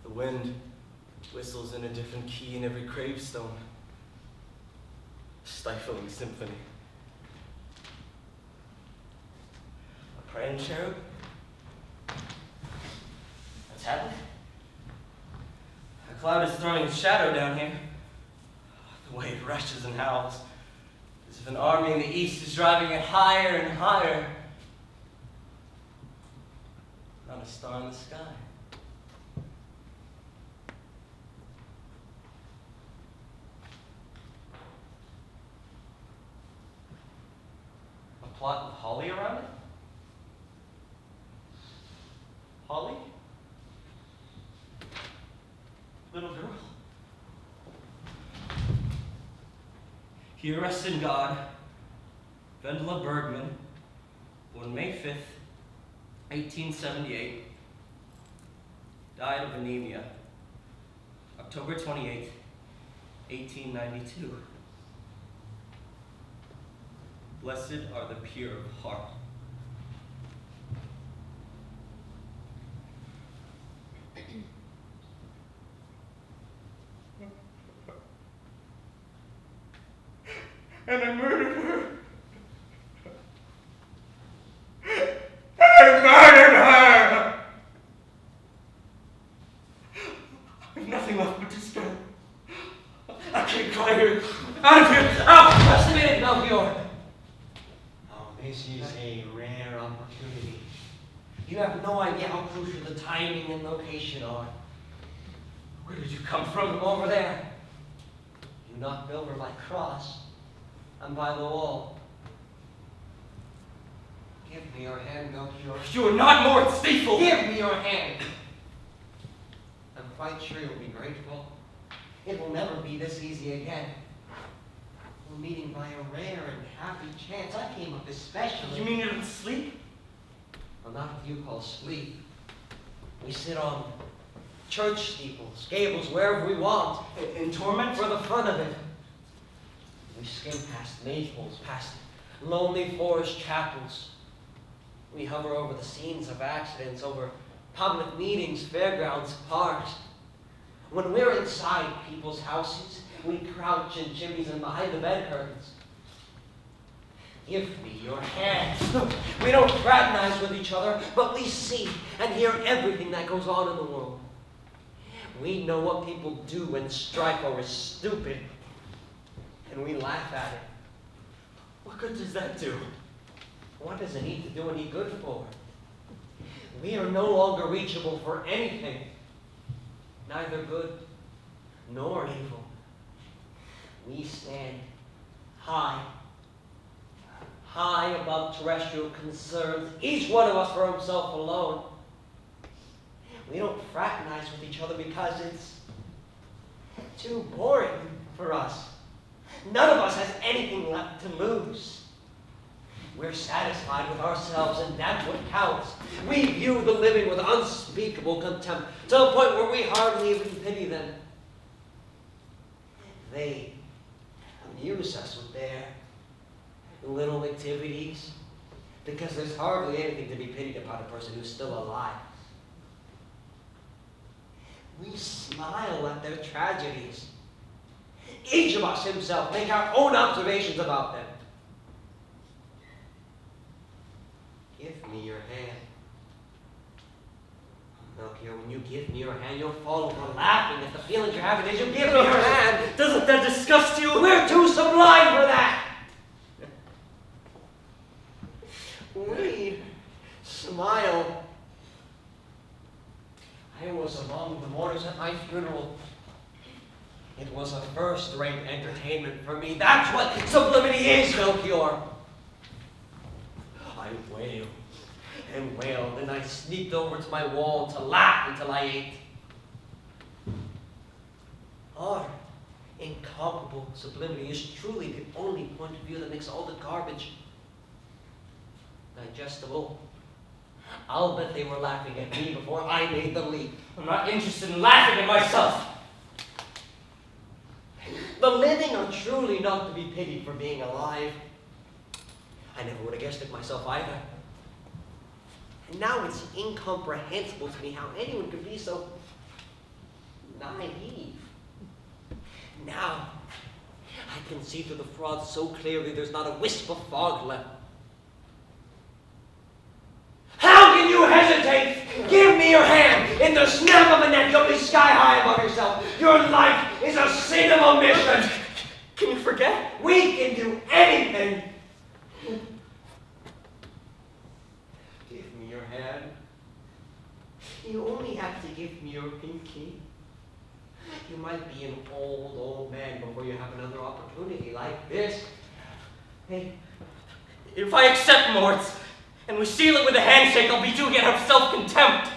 The wind whistles in a different key in every gravestone. Stifling symphony. A praying cherub? What's happening? A cloud is throwing its shadow down here. The way it rushes and howls, as if an army in the east is driving it higher and higher. Not a star in the sky. A plot with holly around it? Holly? Little girl. Here rests in God, Wendla Bergmann, born May 5th, 1878, died of anemia, October 28th, 1892. Blessed are the pure of heart. And I murdered her. I murdered her! I have nothing left but despair. I can't cry here. Out of here! Out! Just a minute, Melchior. Oh, this is a rare opportunity. You have no idea how crucial the timing and location are. Where did you come from? From over there. You knocked over my cross. I'm by the wall. Give me your hand, Melchior. You are not Moritz, Stiefel! Give me your hand! I'm quite sure you'll be grateful. It will never be this easy again. We're meeting by a rare and happy chance. I came up especially. You mean you didn't sleep? Well, not what you call sleep. We sit on church steeples, gables, wherever we want. In torment? For the fun of it. We skim past maples, past lonely forest chapels. We hover over the scenes of accidents, over public meetings, fairgrounds, parks. When we're inside people's houses, we crouch in chimneys and behind the bed curtains. Give me your hand. We don't fraternize with each other, but we see and hear everything that goes on in the world. We know what people do when strife over is stupid. And we laugh at it. What good does that do? What does it need to do any good for? We are no longer reachable for anything, neither good nor evil. We stand high, high above terrestrial concerns, each one of us for himself alone. We don't fraternize with each other because it's too boring for us. None of us has anything left to lose. We're satisfied with ourselves, and that's what counts. We view the living with unspeakable contempt, to the point where we hardly even pity them. They amuse us with their little activities, because there's hardly anything to be pitied about a person who's still alive. We smile at their tragedies. Each of us himself make our own observations about them. Give me your hand. Melchior, when you give me your hand, you'll fall over laughing at the feelings you're having as you give me your hand. Doesn't that disgust you? We're too sublime for that. That's what sublimity is, Melchior. I wailed and wailed, and I sneaked over to my wall to laugh until I ate. Our incomparable sublimity is truly the only point of view that makes all the garbage digestible. I'll bet they were laughing at me before I made the leap. I'm not interested in laughing at myself. The living are truly not to be pitied for being alive. I never would have guessed it myself either. And now it's incomprehensible to me how anyone could be so naive. Now, I can see through the fraud so clearly there's not a wisp of fog left. How can you hesitate? Give me your hand. In the snap of a neck, you'll be sky high above yourself. Your life is a sin of omission. Can you forget? We can do anything. Give me your hand. You only have to give me your pinky. You might be an old man before you have another opportunity like this. Hey, if I accept Moritz, and we seal it with a handshake, I'll be doing it out of self-contempt.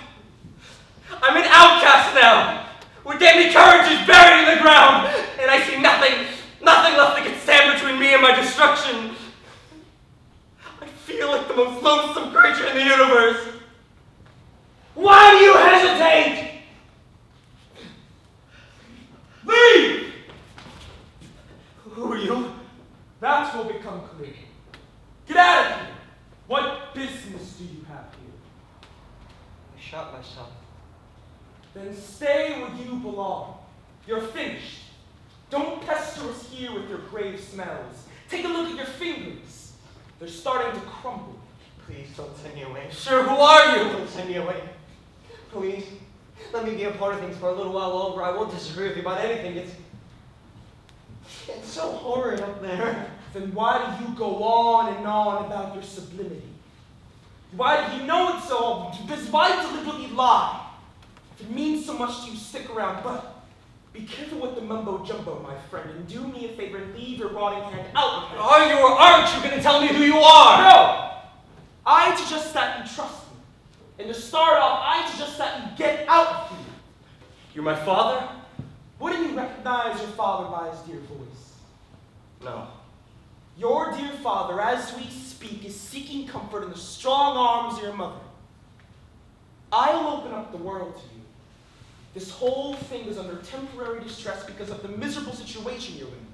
I'm an outcast now, where deadly courage is buried in the ground, and I see nothing left that can stand between me and my destruction. I feel like the most lonesome creature in the universe. Why do you hesitate? Leave! Who are you? That will become clear. Get out of here! What business do you have here? I shot myself. Then stay where you belong. You're finished. Don't pester us here with your grave smells. Take a look at your fingers. They're starting to crumble. Please don't send me away. Sure, who are you? Don't send me away. Please. Let me be a part of things for a little while longer. I won't disagree with you about anything. It's so horrid up there. Then why do you go on and on about your sublimity? Why do you know it's so? Why deliberately lie? If it means so much to you, stick around. But be careful with the mumbo jumbo, my friend, and do me a favor and leave your rotting hand out of it. Are you or aren't you going to tell me who you are? No! I suggest that you trust me. And to start off, I suggest that you get out of here. You're my father? Wouldn't you recognize your father by his dear voice? No. Your dear father, as we speak, is seeking comfort in the strong arms of your mother. I'll open up the world to you. This whole thing is under temporary distress because of the miserable situation you're in.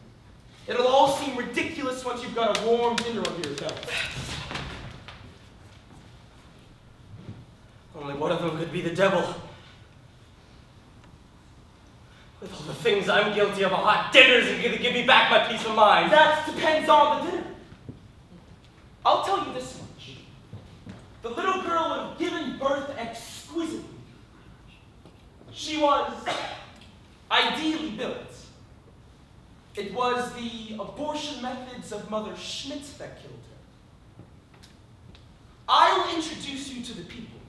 It'll all seem ridiculous once you've got a warm dinner under your belt. Only one of them could be the devil. With all the things I'm guilty of, a hot dinner's gonna give me back my peace of mind. That depends on the dinner. I'll tell you this much. The little girl would have given birth exquisitely. She was ideally built. It was the abortion methods of Mother Schmidt that killed her. I'll introduce you to the people.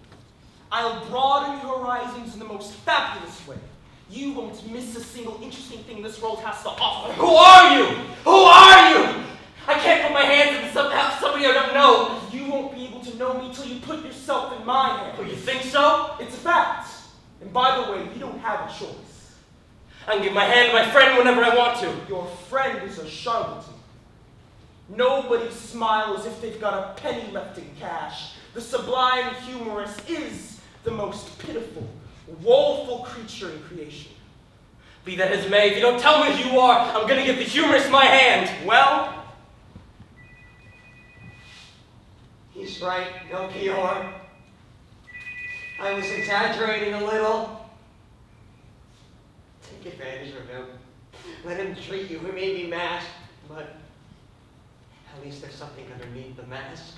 I'll broaden your horizons in the most fabulous way. You won't miss a single interesting thing this world has to offer. Who are you? Who are you? I can't put my hands into somebody I don't know. You won't be able to know me till you put yourself in my hands. Oh, you think so? It's a fact. And by the way, you don't have a choice. I can give my hand to my friend whenever I want to. Your friend is a charlatan. Nobody smiles if they've got a penny left in cash. The sublime humorous is the most pitiful, woeful creature in creation. Be that as it may, if you don't tell me who you are, I'm gonna give the humorist my hand. Well, he's right, Melchior. I was exaggerating a little. Take advantage of him. Let him treat you. He may be masked, but at least there's something underneath the mask.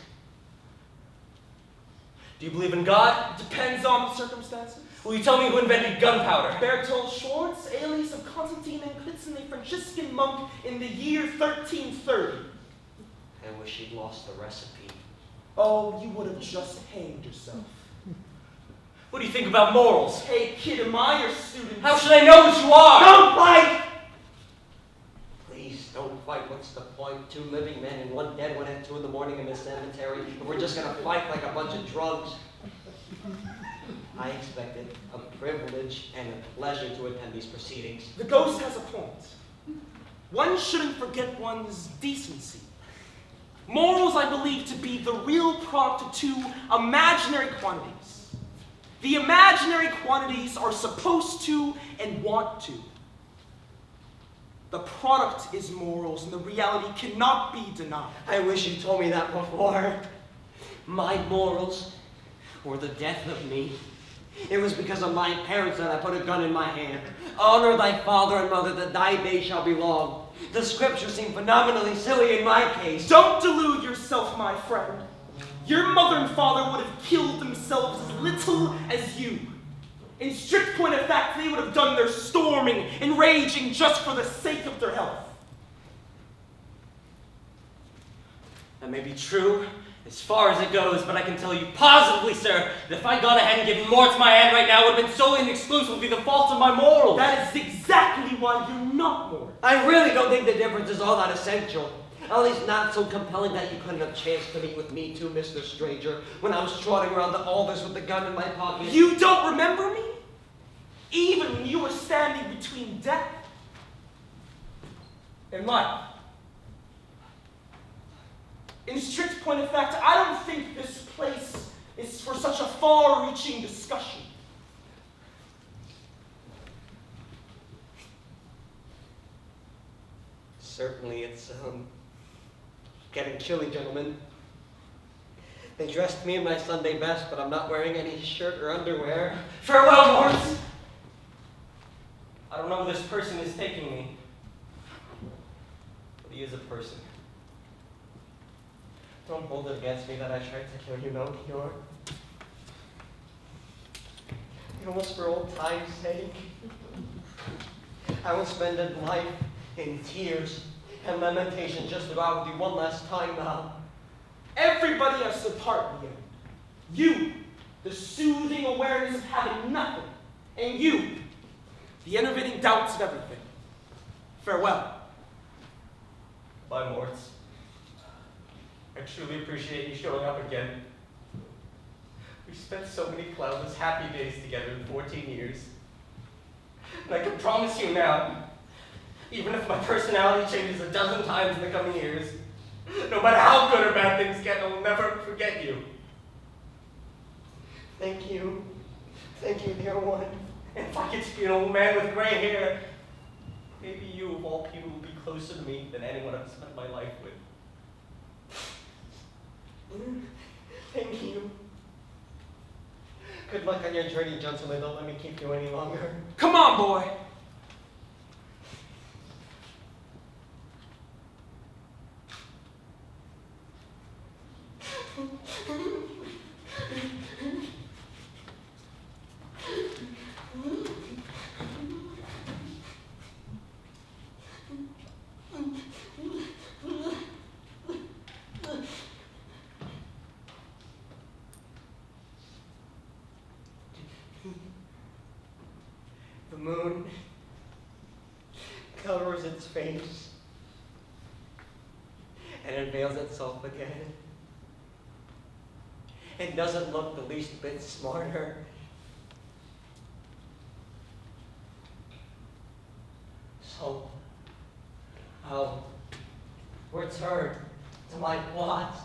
Do you believe in God? Depends on the circumstances. Will you tell me who invented gunpowder? Bertolt Schwartz, alias of Constantine and Klitzen, a Franciscan monk in the year 1330. I wish he'd lost the recipe. Oh, you would have just hanged yourself. What do you think about morals? Hey, kid, am I your student? How should I know what you are? Don't fight! Please don't fight with what's the point? 2 living men and 1 dead one at 2 in the morning in the cemetery. And we're just gonna fight like a bunch of drunks. I expected a privilege and a pleasure to attend these proceedings. The ghost has a point. One shouldn't forget one's decency. Morals, I believe, to be the real product of 2 imaginary quantities. The imaginary quantities are supposed to and want to. The product is morals, and the reality cannot be denied. I wish you told me that before. My morals were the death of me. It was because of my parents that I put a gun in my hand. Honor thy father and mother, that thy days shall be long. The scriptures seem phenomenally silly in my case. Don't delude yourself, my friend. Your mother and father would have killed themselves as little as you. In strict point of fact, they would have done their storming and raging just for the sake of their health. That may be true, as far as it goes, but I can tell you positively, sir, that if I'd gone ahead and given Moritz my hand right now, it would have been solely and exclusively the fault of my morals. That is exactly why you're not Moritz. I really don't think the difference is all that essential. At least not so compelling that you couldn't have chanced to meet with me too, Mr. Stranger, when I was trotting around the alders with the gun in my pocket. You don't remember me? Even when you were standing between death and life. In strict point of fact, I don't think this place is for such a far-reaching discussion. Certainly it's, getting chilly, gentlemen. They dressed me in my Sunday best, but I'm not wearing any shirt or underwear. Farewell, Moritz! I don't know where this person is taking me, but he is a person. Don't hold it against me that I tried to kill you, Melchior. It was for old time's sake. I will spend a life in tears and lamentation just to go out with you one last time now. Everybody has their part in the end. You, the soothing awareness of having nothing, and you, the enervating doubts of everything. Farewell. Bye, Moritz. I truly appreciate you showing up again. We've spent so many cloudless, happy days together in 14 years. And I can promise you now, even if my personality changes a dozen times in the coming years, no matter how good or bad things get, I will never forget you. Thank you. Thank you, dear one. And if I get to be an old man with gray hair, maybe you, of all people, will be closer to me than anyone I've spent my life with. Thank you. Good luck on your journey, gentlemen. Don't let me keep you any longer. Come on, boy. The moon covers its face and it veils itself again. It doesn't look the least bit smarter. So, I'll return to my plot.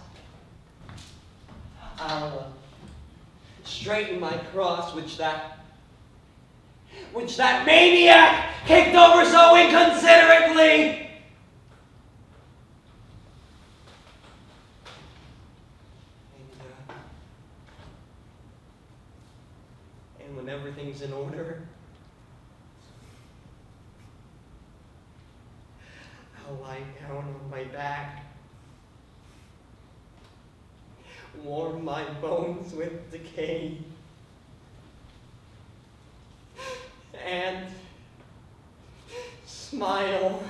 I'll straighten my cross, which that maniac kicked over so inconsiderately. And when everything's in order, I'll lie down on my back, warm my bones with decay, and smile